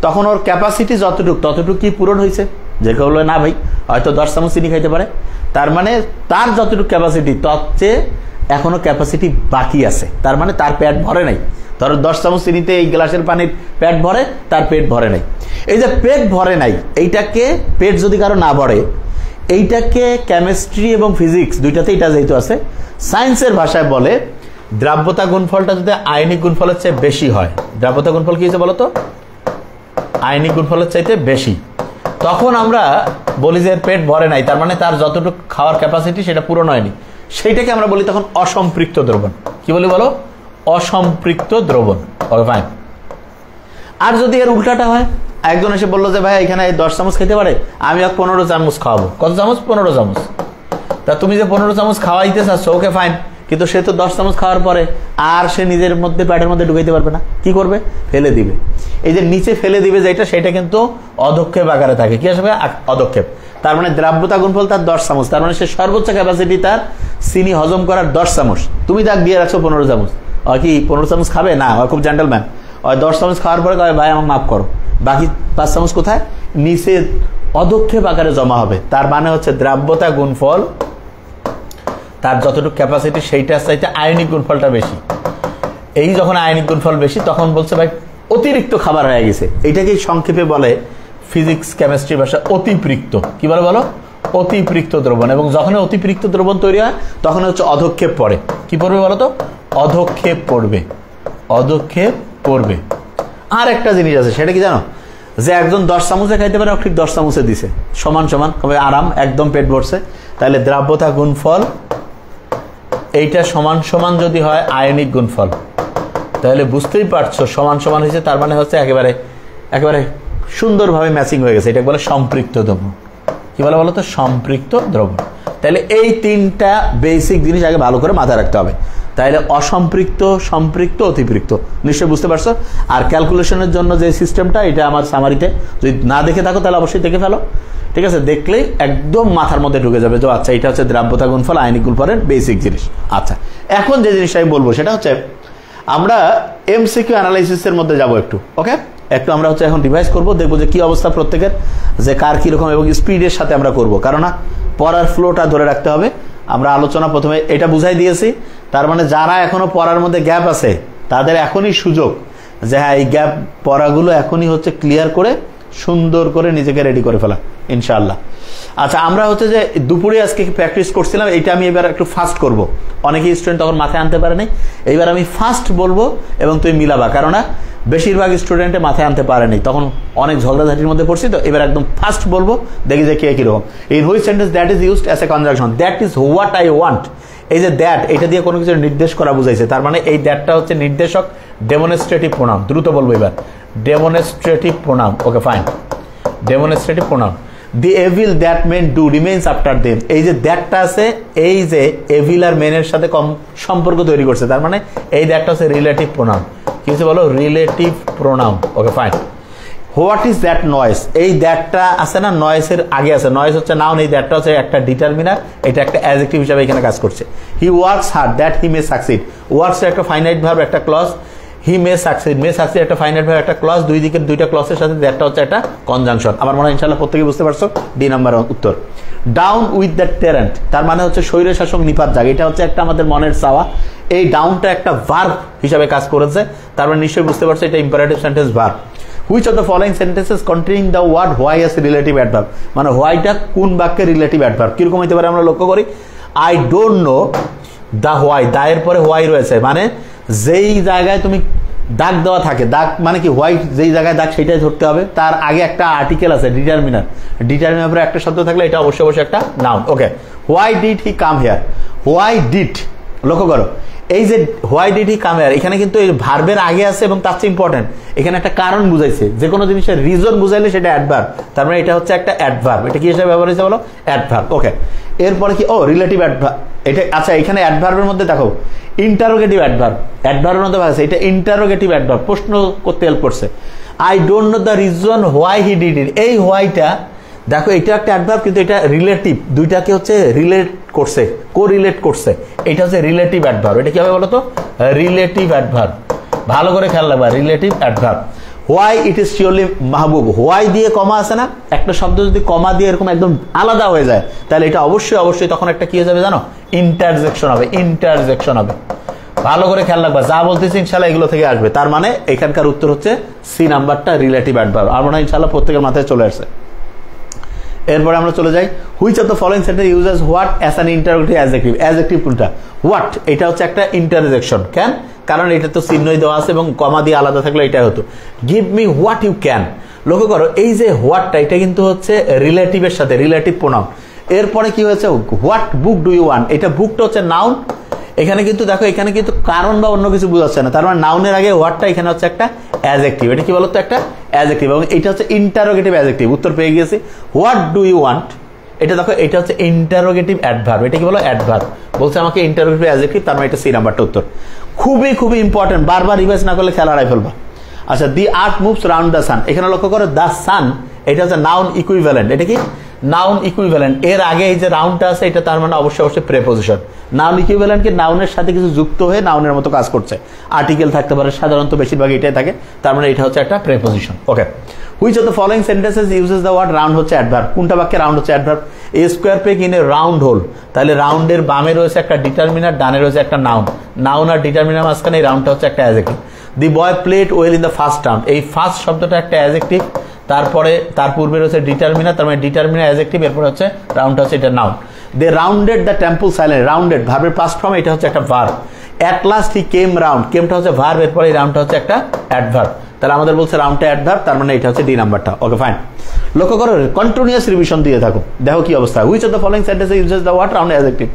তখন ওর ক্যাপাসিটি যতটুকু ততটুকু কি পূরণ হয়েছে? যে কেউ বলবে না ভাই হয়তো 10 চামচ চিনি খাইতে পারে, তার মানে তার যতটুকু ক্যাপাসিটি তার চেয়ে এখনো ক্যাপাসিটি বাকি আছে, তার মানে তার পেট ভরে নাই। ধরো 10 চামচ চিনিতে এই গ্লাসের পানির পেট ভরে, তার পেট ভরে নাই। এই যে পেট ভরে নাই, এইটাকে পেট যদি কারো না ভরে, এইটাকে কেমিস্ট্রি এবং ফিজিক্স দুইটাতে এটা যেহেতু আছে, সায়েন্সের ভাষায় বলে দ্রাব্যতা গুণফলটা যদি আয়নিক গুণফলের চেয়ে বেশি হয়, দ্রাব্যতা গুণফল কি হয়েছে বলো তো? আয়নিক গুণফলের চাইতে বেশি, তখন আমরা বলি যে পেট ভরে নাই, তার মানে তার যতটুকু খাওয়ার ক্যাপাসিটি সেটা পূরণ হয়নি, সেইটাকে আমরা বলি তখন অসম্পৃক্ত দ্রবণ। কি বলি বলো? অসম্পৃক্ত দ্রবণ। Okay fine. আর যদি এর উল্টাটা হয়, একজন এসে বললো যে ভাই এখানে 10 চামচ খেতে পারে, আমি 15 চামচ খাওয়াবো। কত চামচ? 15 চামচ। তা তুমি যে 15 চামচ খাওয়াইতে চাচ্ছ, ওকে ফাইন, কিন্তু সে তো 10 চামচ খাওয়ার পরে আর সে নিজের মধ্যে পেটের মধ্যে ঢুকাইতে পারবে না। কি করবে? ফেলে দিবে। এই যে নিচে ফেলে দিবে যেটা, সেটা কিন্তু অধক্ষেপ আকারে থাকে। কি আসবে? অধক্ষেপ। তার মানে দ্রাব্যতা গুণফল তার 10 চামচ, তার মানে সে সর্বোচ্চ ক্যাপাসিটি তার চিনি হজম করার 10 চামচ। তুমি তাকে দিয়ে রাখছো 15 চামচ। কি 15 চামচ খাবে না? খুব জেন্টলম্যান। 10 চামচ খাওয়ার পরে ভাই আমাকে মাফ করো, বাকি 5 চামচ কোথায়? নিচে অধক্ষেপ আকারে জমা হবে। তার মানে হচ্ছে দ্রাব্যতা গুণফল তার যতটুকু ক্যাপাসিটি সেইটার চাইতে আয়নিক গুণফলটা বেশি। এই যখন আয়নিক গুণফল বেশি, তখন বলছে ভাই অতিরিক্ত খাবার হয়ে গেছে। এইটাকেই সংক্ষেপে বলে ফিজিক্স কেমিস্ট্রি ভাষা অতিপৃক্ত। কি বলে বলো? অতিপৃক্ত দ্রবণ। এবং যখন অতিপৃক্ত দ্রবণ তৈরি হয় তখন হচ্ছে অধক্ষেপ পড়ে। কি পড়বে বলো তো? অধক্ষেপ পড়বে। অধক্ষেপ পড়বে। আর একটা জিনিস আছে, সেটা কি জানো? যে একজন 10 চামচে খাইতে পারে, ঠিক 10 চামচে দিছে, সমান সমান আরাম, একদম পেট ভরছে, তাহলে দ্রাব্যতা গুণফল এইটা সমান সমান যদি হয় আয়নিক গুণফল, তাহলে বুঝতেই পারছো সমান সমান হয়েছে, তার মানে হচ্ছে একেবারে একেবারে সুন্দরভাবে ম্যাচিং হয়ে গেছে। এটাকে বলে সম্পৃক্ত দ্রবণ। কি বলে বলো তো? সম্পৃক্ত দ্রবণ। তাহলে এই তিনটা বেসিক জিনিস আগে ভালো করে মাথায় রাখতে হবে। তাহলে অসম্পৃক্ত, সম্পৃক্ত, অতিপৃক্ত, নিশ্চয়ই বুঝতে পারছো। আর ক্যালকুলেশনের জন্য যে সিস্টেমটা, এটা আমার সামারিতে যদি না দেখে থাকো তাহলে অবশ্যই দেখে ফেলো, ঠিক আছে? দেখলেই একদম মাথার মধ্যে ঢুকে যাবে যে আচ্ছা এটা হচ্ছে দ্রাব্যতা গুণফল, আয়নিক গুণফলের বেসিক জিনিস। আচ্ছা, এখন যে জিনিসটা আমি বলবো সেটা হচ্ছে আমরা এমসিকিউ অ্যানালাইসিসের মধ্যে যাব একটু। ওকে, একটু আমরা হচ্ছে এখন রিভাইজ করবো, দেখবো যে কি অবস্থা প্রত্যেকের, যে কার কীরকম, এবং স্পিডের সাথে আমরা করব, কারণ না পড়ার ফ্লোটা ধরে রাখতে হবে। আমরা আলোচনা প্রথমে এটা বুঝাই দিয়েছি, তার মানে যারা এখনো পড়ার মধ্যে গ্যাপ আছে তাদের এখনই সুযোগ যে হ্যাঁ এই গ্যাপ পড়াগুলো এখনই হচ্ছে ক্লিয়ার করে সুন্দর করে নিজেকে রেডি করে ফেলা ইনশাআল্লাহ। আচ্ছা, আমরা হচ্ছে যে দুপুরে আজকে প্র্যাকটিস করছিলাম, এটা আমি এবার একটু ফাস্ট করব। অনেকেই স্টুডেন্ট তখন মাথায় আনতে পারে নাই, এইবার আমি ফাস্ট বলবো এবং তুমি মিলাবা, কারণ না বেশিরভাগ স্টুডেন্টে মাথায় আনতে পারেনি, তখন অনেক ঝগড়াঝাটির মধ্যে পড়ছি। তো এবার একদম ফাস্ট বলবো, দেখি যে কে কিরকম। In which sentence that is used as a conjunction, that is what I want. এই যে দ্যাট, এটা দিয়ে কোনো কিছু নির্দেশ করা বুঝাইছে, তার মানে এই দ্যাটটা হচ্ছে নির্দেশক, ডেমনস্ট্রেটিভ প্রোনাউন। দ্রুত বলবো এবার, demonstrative pronoun. Okay fine, demonstrative pronoun. The evil that men do remains after them, এই যে দ্যাটটা আছে, এই যে এভিল আর মেনের সাথে কম সম্পর্ক তৈরি করছে, তার মানে এই দ্যাটটা হচ্ছে রিলেটিভ প্রোনাউন। কি হচ্ছে বলো? Relative pronoun. Okay fine. What is that noise, এই দ্যাটটা আছে না নয়েসের আগে আছে, নয়েস হচ্ছে নাউন, এই দ্যাটটা হচ্ছে একটা ডিটারমিনার, এটা একটা অ্যাডজেক্টিভ হিসাবে এখানে কাজ করছে। He works hard that he May succeed, works একটা ফাইনাইট ভার্ব, একটা ক্লজ, হি মে সাকসিড, মে সাকসিড একটা ফাইনাইট ভার্ব, একটা ক্লজ, দুই দিকের দুইটা ক্লজের সাথে দ্যাটটা হচ্ছে একটা কনজাংশন। আমার মনে হয় ইনশাআল্লাহ প্রত্যেকে বুঝতে পারছো। ডি নাম্বার উত্তর। ডাউন উইথ দ্য টেরেন্ট, তার মানে হচ্ছে স্বৈর শাসক নিপাত যাক, এটা হচ্ছে একটা আমাদের মনের চাওয়া। এই ডাউনটা একটা ভার্ব হিসাবে কাজ করেছে, তার মানে নিশ্চয়ই বুঝতে পারছো এটা imperative sentence verb. Which of the following sentences containing the word why as a relative adverb, মানে whyটা কোন বাক্যে রিলেটিভ অ্যাডভার্ব, কিরকম হতে পারে আমরা লক্ষ্য করি। I don't know the why, দায়ের পরে হোয়াই রয়েছে, মানে যেই জায়গায় তুমি দাগ দেওয়া থাকে, দাগ মানে কি হোয়াইট, যেই জায়গায় দাগ সেটাই ধরতে হবে, তার আগে একটা আর্টিকেল আছে ডিটারমিনার, ডিটারমিনার পরে একটা শব্দ থাকলে এটা অবশ্যই অবশ্যই একটা noun. Okay, why did he come here, why did, লক্ষ্য করো এই যে why did he come here, এখানে কিন্তু এই ভার্বের আগে আছে এবং তার চেয়ে ইম্পর্টেন্ট এখানে একটা কারণ বুঝাইছে, যে কোনো জিনিসের রিজন বুঝাইলে সেটা অ্যাডভার্ব, তার মানে এটা হচ্ছে একটা অ্যাডভার্ব। এটা কি হিসেবে ব্যবহার হয়েছে বলো? অ্যাডভার্ব। ওকে, এরপরে কি? ও রিলেটিভ অ্যাডভার্ব, এটা আচ্ছা এখানে অ্যাডভার্বের মধ্যে দেখো ইন্টারোগেটিভ অ্যাডভার্ব, অ্যাডভার্বের মধ্যে ভাগ আছে, এটা ইন্টারোগেটিভ অ্যাডভার্ব, প্রশ্ন করতে হেল্প করছে। I don't know the reason why he did it, এই হোয়াইটা দেখো এটা একটা অ্যাডভার্ব, কিন্তু এটা রিলেটিভ, দুইটাকে হচ্ছে রিলেট করছে, কোরিলেট করছে, এটা হচ্ছে রিলেটিভ অ্যাডভার্ব। এটা কি হবে বলো তো? Relative adverb. ভালো করে খেয়াল রাখবা, relative adverb. Why it is surely Mahbub, why দিয়ে কমা আছে না, একটা শব্দ যদি কমা দিয়ে এরকম একদম আলাদা হয়ে যায় তাহলে এটা অবশ্যই অবশ্যই তখন একটা কি হয়ে যাবে জানো? ইন্টারজেকশন হবে, ইন্টারজেকশন হবে। ভালো করে খেয়াল রাখবা, যা বলতেছি ইনশাআল্লাহ এগুলো থেকে আসবে, তার মানে এখানকার উত্তর হচ্ছে সি নাম্বারটা, রিলেটিভ অ্যাডভার্ব। আর মনে হয় ইনশাআল্লাহ প্রত্যেকের মাথায় চলে আসছে। এরপরে আমরা চলে যাই, which of the following sentence uses what as an interrogative adjective, adjective কোনটা? হোয়াট, এটা হচ্ছে একটা ইন্টারজেকশন। কেন? কারণ এটা তো চিহ্নই দেওয়া আছে এবং কমা দিয়ে আলাদা থাকলে এটাই হতো। Give me what you can, লক্ষ্য করো এই যে হোয়াটটা এটা কিন্তু হচ্ছে রিলেটিভের সাথে, রিলেটিভ প্রোনাউন। এরপরে কি হয়েছে? What book do you want, এটা বুকটা হচ্ছে নাউন, এখানে কিন্তু দেখো এখানে কিন্তু কারণ বা অন্য কিছু বোঝাচ্ছে না, তার মানে নাউনের আগে হোয়াটটা এখানে হচ্ছে একটা অ্যাডজেক্টিভ। এটা কি বলতো? একটা অ্যাডজেক্টিভ, এবং এটা হচ্ছে ইন্টারোগেটিভ অ্যাডজেক্টিভ। উত্তর পেয়ে গিয়েছি। হোয়াট ডু ইউ ওয়ান্ট, এটা দেখো এটা হচ্ছে ইন্টারোগেটিভ অ্যাডভার্ব। এটা কি বলো? অ্যাডভার্ব। বলছে আমাকে ইন্টারোগেটিভ অ্যাডজেক্টিভ, তার মানে এটা সি নাম্বারটা উত্তর। খুবই খুবই ইম্পর্টেন্ট, বারবার রিভাইজ না করলে খেলা হারাই ফেলবা। আচ্ছা, the earth moves round the sun, এখানে লক্ষ্য করো দ্য সান এটা হচ্ছে নাউন ইকুইভ্যালেন্ট। এটা কি? Noun equivalent. এর আগে এই যে রাউন্ডটা আছে এটা তার মানে অবশ্যই অবশ্যই প্রেপোজিশন। নাউন ইকুইভ্যালেন্ট কি নাউনের সাথে কিছু যুক্ত হয়ে নাউনের মতো কাজ করছে, আর্টিকেল থাকতে পারে, সাধারণত বেশিরভাগ এটাই থাকে, তার মানে এটা হচ্ছে একটা preposition. Okay, which of the following sentences uses the word round হচ্ছে অ্যাডভার্ব, কোনটা বাক্যে রাউন্ড হচ্ছে adverb? A square peg in a round hole, তাহলে রাউন্ডের বামে রয়েছে একটা ডিটারমিনার, ডানে রয়েছে একটা নাউন, নাউন আর ডিটারমিনার মাঝখানে এই রাউন্ডটা হচ্ছে একটা adjective. The boy played well in the first round, এই ফার্স্ট শব্দটা একটা অ্যাডজেক্টিভ, তারপরে তার পূর্বে রয়েছে ডিটারমিনার, তার মানে ডিটারমিনার অ্যাডজেক্টিভ, এরপরে হচ্ছে রাউন্ডটা হচ্ছে এটা noun. They rounded the temple silent, rounded ভার্বের পাস্ট ফর্ম, এটা হচ্ছে একটা verb. At last he came round, কেমটা হচ্ছে ভার্ব, এরপরে এই রাউন্ডটা হচ্ছে একটা অ্যাডভার্ব। তাহলে আমাদের বলছে রাউন্ডটা অ্যাডভার্ব, তার মানে এটা হচ্ছে ডি নাম্বারটা। ওকে ফাইন, লক্ষ্য করো কন্টিনিউয়াস রিভিশন দিয়ে থাকো, দেখো কি অবস্থা। Which of the following sentence uses the word round adjective?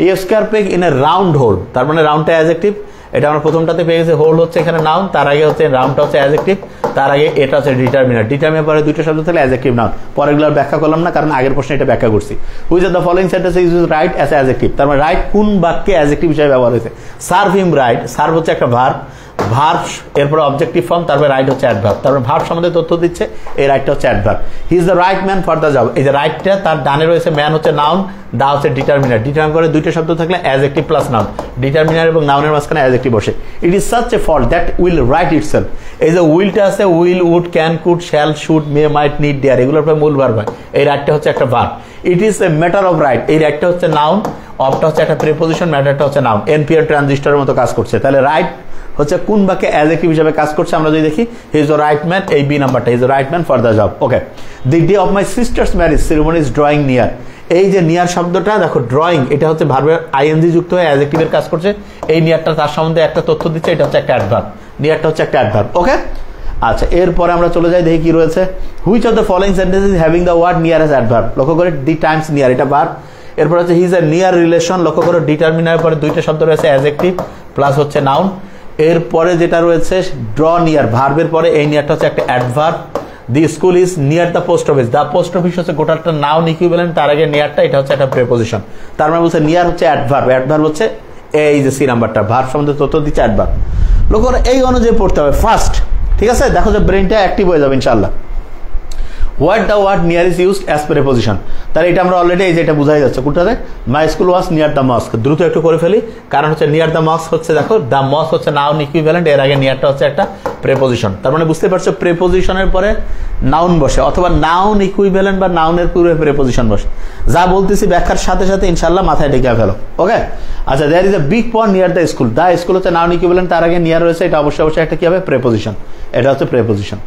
A square peg in a round hole, তার মানে রাউন্ডটা অ্যাডজেক্টিভ। এটা আমরা প্রথমটাতে পেয়ে গেছি, হোল হচ্ছে এখানে নাউন, তার আগে হচ্ছে রাউন্ডটা হচ্ছে অ্যাডজেক্টিভ, তার আগে এটা হচ্ছে ডিটারমিনার। ডিটারমিনার পরে দুইটা শব্দ থাকলে অ্যাডজেক্টিভ নাউন। পরেরগুলো ব্যাখ্যা করলাম না, কারণ আগের প্রশ্নে এটা ব্যাখ্যা করছি। Which of the following sentence uses right as adjective? তার মানে রাইট কোন বাক্যে অ্যাডজেক্টিভ হিসেবে ব্যবহার হয়েছে? সার্ভ হিম রাইট, সার্ভ হচ্ছে একটা ভার্ব, ভার্ব এরপরে অবজেক্টিভ ফর্ম, তারপরে রাইট হচ্ছে অ্যাডভার্ব। তারপরে ভার্ব সম্বন্ধে তথ্য দিচ্ছে, এই রাইটটা হচ্ছে adverb. He is the right man for the job, এই যে রাইটটা তার ডানে রয়েছে, ম্যান হচ্ছে নাউন, দা হচ্ছে ডিটারমিনার। ডিটারমিনার করে দুইটা শব্দ থাকলে অ্যাডজেক্টিভ প্লাস নাউন, ডিটারমিনার এবং নাউনের মাঝখানে অ্যাডজেক্টিভ বসে। It is such a fault that will right itself, এই যে উইলটা আছে, will, would, can, could, shall, should, may, might, need, dare, এগুলোর পরে মূল ভার্ব হয়। এই রাইটটা হচ্ছে একটা verb. It is a matter of right, এই রাইটটা হচ্ছে নাউন, অফটা হচ্ছে একটা প্রিপোজিশন, ম্যাটারটা হচ্ছে নাউন। এনপিআর ট্রানজিস্টরের মতো কাজ করছে। তাহলে রাইট হচ্ছে কোন বাক্যে অ্যাডজেক্টিভ হিসেবে কাজ করছে? আমরা যদি দেখি, হি ইজ দ্য রাইট ম্যান, এই বি নাম্বারটা, হি is the right man for the job. Okay, the day of my sister's marriage ceremony is drawing near, এই যে নিয়ার শব্দটা দেখো, ড্রয়িং এটা হচ্ছে ভার্বের আইএনজি যুক্ত হয়ে অ্যাডজেক্টিভের কাজ করছে। এই নিয়ারটা তার সম্বন্ধে একটা তথ্য দিচ্ছে, এটা হচ্ছে একটা অ্যাডভার্ব, নিয়ারটা হচ্ছে একটা অ্যাডভার্ব। ওকে, আচ্ছা, এরপরে আমরা চলে যাই, দেখি কি রয়েছে। Which of the following sentences having the word near as adverb? লক্ষ্য করে ডি টাইমস নিয়ার, এটা ভার্ব। এরপর হচ্ছে he is a near relation, লক্ষ্য করো ডিটারমিনার পরে দুইটা শব্দ রয়েছে, অ্যাডজেক্টিভ প্লাস হচ্ছে নাউন। এরপরে যেটা রয়েছে ড্র নিয়ার, ভার্বের পরে এই নিয়ারটা হচ্ছে একটা adverb. The school is near the post office, the post office হচ্ছে গোটাটা নাউন ইকুইভ্যালেন্ট, তার আগে নিয়ারটা, এটা হচ্ছে একটা প্রিপোজিশন। তার মানে বলছে নিয়ার হচ্ছে অ্যাডভার্ব, অ্যাডভার্ব হচ্ছে এই যে সি নাম্বারটা, ভার্ব সম্বন্ধে তথ্য দিচ্ছে অ্যাডভার্ব। লক্ষ্য করে এই অনুযায়ী পড়তে হবে ফার্স্ট, ঠিক আছে? দেখো যে ব্রেনটা অ্যাক্টিভ হয়ে যাবে ইনশাআল্লাহ। What the word near is used as preposition, তাহলে এটা আমরা অলরেডি এই যে এটা বোঝাই যাচ্ছে কোনটাতে, my school was near the mosque. দ্রুত একটু করে ফেলি, কারণ হচ্ছে নিয়ার দ্য মস্ক হচ্ছে, দেখো দ্য মস্ক হচ্ছে নাউন ইকুইভ্যালেন্ট, এর আগে নিয়ারটা হচ্ছে একটা প্রিপোজিশন। তার মানে বুঝতে পারছো প্রিপোজিশনের পরে নাউন বসে, অথবা নাউন ইকুইভ্যালেন্ট বা নাউনের পূর্বে প্রিপোজিশন বসে। যা বলতেছি ব্যাখ্যার সাথে সাথে ইনশাআল্লাহ মাথায় ঢেকে ফেলো। ওকে, আচ্ছা, there is a big pond near the school, the school হচ্ছে নাউন ইকুইভ্যালেন্ট, তার আগে নিয়ার রয়েছে, এটা অবশ্যই অবশ্যই একটা কি হবে? প্রিপোজিশন, এটা হচ্ছে প্রিপোজিশন।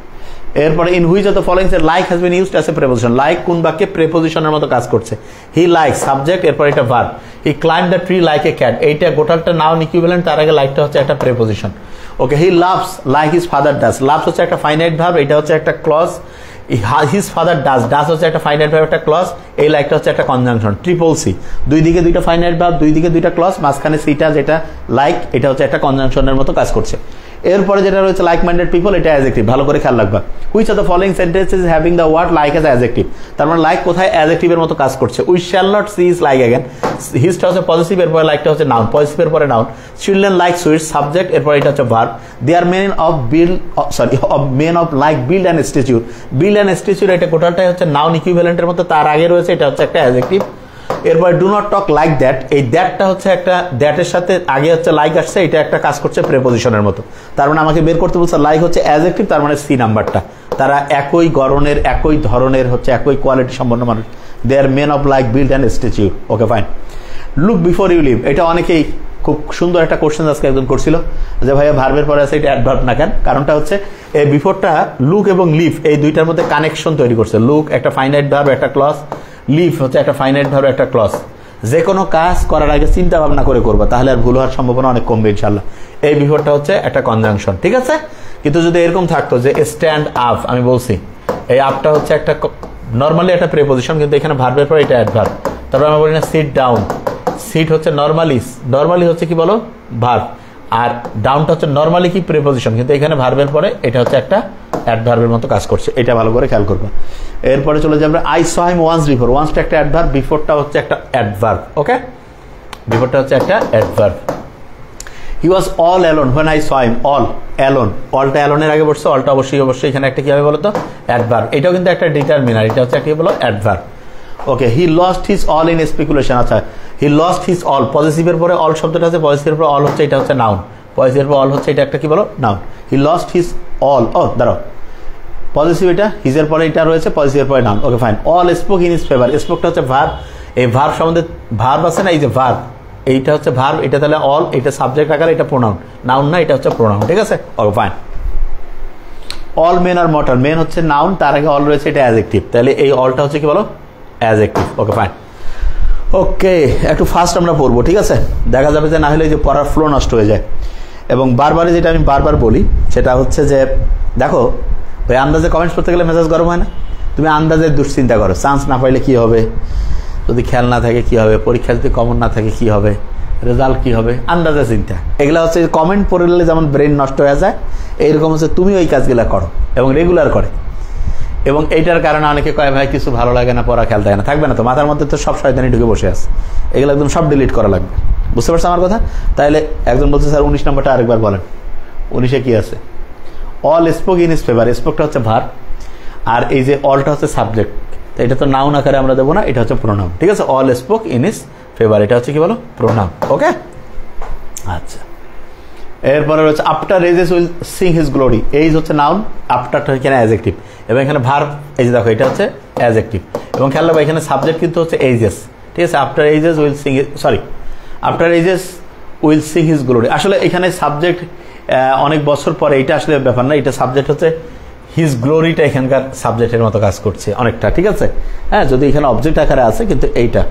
এরপরে in which of the following like has been used as a preposition, like কোন বাক্যে প্রিপোজিশনের মতো কাজ করছে? হি লাইক সাবজেক্ট, এরপর এটা verb. He climb the tree like a cat, এইটা গোটালটা নাউন ইকুইভ্যালেন্ট, তার আগে লাইকটা হচ্ছে একটা preposition. Okay, he loves like his father does, loves হচ্ছে একটা ফাইনাইট ভার্ব, এটা হচ্ছে একটা clause. His father does, does হচ্ছে একটা ফাইনাইট ভার্ব, একটা ক্লজ। এই লাইকটা হচ্ছে একটা কনজাংশন, ট্রিপল সি, দুই দিকে দুইটা ফাইনাইট ভার্ব, দুই দিকে দুইটা ক্লজ, মাঝখানে সিটা যেটা লাইক, এটা হচ্ছে একটা কনজাংশনের মতো কাজ করছে। এরপরে যেটা রয়েছে লাইক মাইন্ডেড পিপল, এটা অ্যাডজেক্টিভ, ভালো করে খেয়াল রাখবা। Which of the following sentences having the word like as adjective? তার মানে লাইক কোথায় অ্যাডজেক্টিভের মতো কাজ করছে? We shall not see is like again, হিজটা হচ্ছে পজিটিভ, এরপরে লাইকটা হচ্ছে নাউন, পজিটিভের পরে noun. Children like sweets subject, এরপর এটা হচ্ছে verb. They are men of build, sorry, of men of like build and স্ট্যাচুর, build and স্ট্যাচুর এটা গোটালটাই হচ্ছে নাউন ইকুইভ্যালেন্টের মতো, তার আগে রয়েছে এটা হচ্ছে একটা অ্যাডজেক্টিভ। এরপর do not talk like that, এই দ্যাটটা হচ্ছে একটা, দ্যাটের সাথে আগে হচ্ছে লাইক আসছে, এটা একটা কাজ করছে প্রিপোজিশনের মতো। তার মানে আমাকে বের করতে বলছে লাইক হচ্ছে অ্যাডজেক্টিভ, তার মানে সি নাম্বারটা। তারা একই গড়নের, একই ধরনের হচ্ছে, একই কোয়ালিটি সম্পন্ন মানুষ। They are men of like build and stature. Okay fine, look before you leave, এটা অনেকেই খুব সুন্দর একটা কোশ্চেন আজকে একজন করছিল যে ভাইয়া ভার্বের পরে আছে এটা অ্যাডভার্ব না কেন? কারণটা হচ্ছে এই বিফোরটা লুক এবং লিভ এই দুইটার মধ্যে কানেকশন তৈরি করছে। লুক একটা ফাইনাইট ভার্ব, একটা ক্লজ, লিভ হচ্ছে একটা ফাইনাইট ভার্ব, একটা ক্লজ। যে কোনো কাজ করার আগে চিন্তা ভাবনা করে করবা, তাহলে আর ভুল হওয়ার সম্ভাবনা অনেক কমবে ইনশাল্লাহ। এই বিফোরটা হচ্ছে একটা কনজাংশন, ঠিক আছে? কিন্তু যদি এরকম থাকতো যে স্ট্যান্ড আপ, আমি বলছি এই আপটা হচ্ছে একটা নর্মালি একটা প্রিপোজিশন, কিন্তু এখানে ভার্বের পর এটা অ্যাডভার্ব। তারপর আমরা বলি না সিট ডাউন, সিট হচ্ছে নর্মালি, নর্মালি হচ্ছে কি বলো? ভার্ব। আর ডাউনটা হচ্ছে নর্মালি কি? প্রিপোজিশন, কিন্তু এখানে ভার্বের পরে এটা হচ্ছে একটা অ্যাডভার্বের মতো কাজ করছে, এটা ভালো করে খেয়াল করবে। এরপরে চলে যাবে I saw him once before, ওয়ান্সটা একটা অ্যাডভার্ব, বিফোরটা হচ্ছে একটা অ্যাডভার্ব। ওকে, বিফোরটা হচ্ছে একটা adverb. He was all alone when I saw him, all alone, অলটা অ্যালোনের আগে বসছে, অলটা অবশ্যই অবশ্যই এখানে একটা কি হবে বলো তো? অ্যাডভার্ব। এটাও কিন্তু একটা ডিটারমিনার, এটা হচ্ছে কি বলো? Adverb. Okay, he lost his all in speculation, আচ্ছা হি লস্ট হিজ অল, পজিটিভের পরে অল শব্দটা আছে, পজিটিভের পরে অল হচ্ছে, এটা হচ্ছে নাউন, পজিটিভের পরে অল হচ্ছে, এটা একটা কি বলো? Noun. He lost his all, ও দাঁড়াও, পজিটিভ এটা, হিজের পরে এটা রয়েছে, পজিটিভের পরে noun. Okay fine, all spoke in his favour, স্পোকটা হচ্ছে ভার্ব, এই ভার্ব সম্বন্ধে ভার্ব আছে না, এই যে ভার্ব, এইটা হচ্ছে ভার্ব, এটা তাহলে অল, এটা সাবজেক্ট আকারে, এটা প্রোনাউন, নাউন না, এটা হচ্ছে প্রোনাউন, ঠিক আছে? Okay fine. All men are mortal, men হচ্ছে নাউন, তার আগে অল রয়েছে, এটা অ্যাডজেক্টিভ, তাহলে এই অলটা হচ্ছে কি বলো? অ্যাডজেক্টিভ। Okay fine. ওকে, একটু ফাস্ট আমরা পড়বো, ঠিক আছে? দেখা যাবে যে না হলে যে পড়ার ফ্লো নষ্ট হয়ে যায়। এবং বারবারই যেটা আমি বারবার বলি সেটা হচ্ছে যে দেখো ওই আন্দাজে কমেন্টস করতে গেলে মেজাজ গরম হয় না? তুমি আন্দাজে দুশ্চিন্তা করো, চান্স না পাইলে কি হবে, যদি খেয়াল না থাকে কি হবে, পরীক্ষা যদি কমন না থাকে কি হবে, রেজাল্ট কি হবে, আন্দাজে চিন্তা। এগুলো হচ্ছে কমেন্ট পড়লে যেমন ব্রেন নষ্ট হয়ে যায়, এইরকম হচ্ছে তুমি ওই কাজগুলো করো এবং রেগুলার করে। এবং এইটার কারণে অনেকে কয় ভাই কিছু ভালো লাগে না, পড়া খেয়াল থাকে না, থাকবে না তো, মাথার মধ্যে তো সব শয়তানি ঢুকে বসে আছে, এগুলো একদম সব ডিলিট করা লাগবে। বুঝতে পারছো আমার কথা? তাহলে একজন বলছে স্যার 19 নম্বরটা আরেকবার বলেন। 19-এ কি আছে? All spoke in his favour, স্পোকটা হচ্ছে ভার, আর এই যে অলটা হচ্ছে সাবজেক্ট, এটা তো নাউন আকারে আমরা দেবো না, এটা হচ্ছে প্রোনাউন। ঠিক আছে, all spoke in his favour, এটা হচ্ছে কি বলো? প্রোনাউন। ওকে, আচ্ছা। এরপরে হচ্ছে after ages will sing his glory, age হচ্ছে নাউন, আফটারটা এখানে অ্যাডজেক্টিভ, এবং এখানে ভার্ব এই যে দেখো এটা হচ্ছে অ্যাডজেক্টিভ, এবং খেয়াল রাখো এখানে সাবজেক্ট কিন্তু হচ্ছে এইজেস। ঠিক আছে, after ages will sing, sorry after ages will sing his glory, আসলে এখানে সাবজেক্ট অনেক বছর পরে, এটা আসলে ব্যাপার না, এটা সাবজেক্ট হচ্ছে হিজ গ্লোরিটা এখানকার সাবজেক্টের মতো কাজ করছে অনেকটা। ঠিক আছে, হ্যাঁ, যদি এখানে অবজেক্ট আকারে আছে, কিন্তু এইটা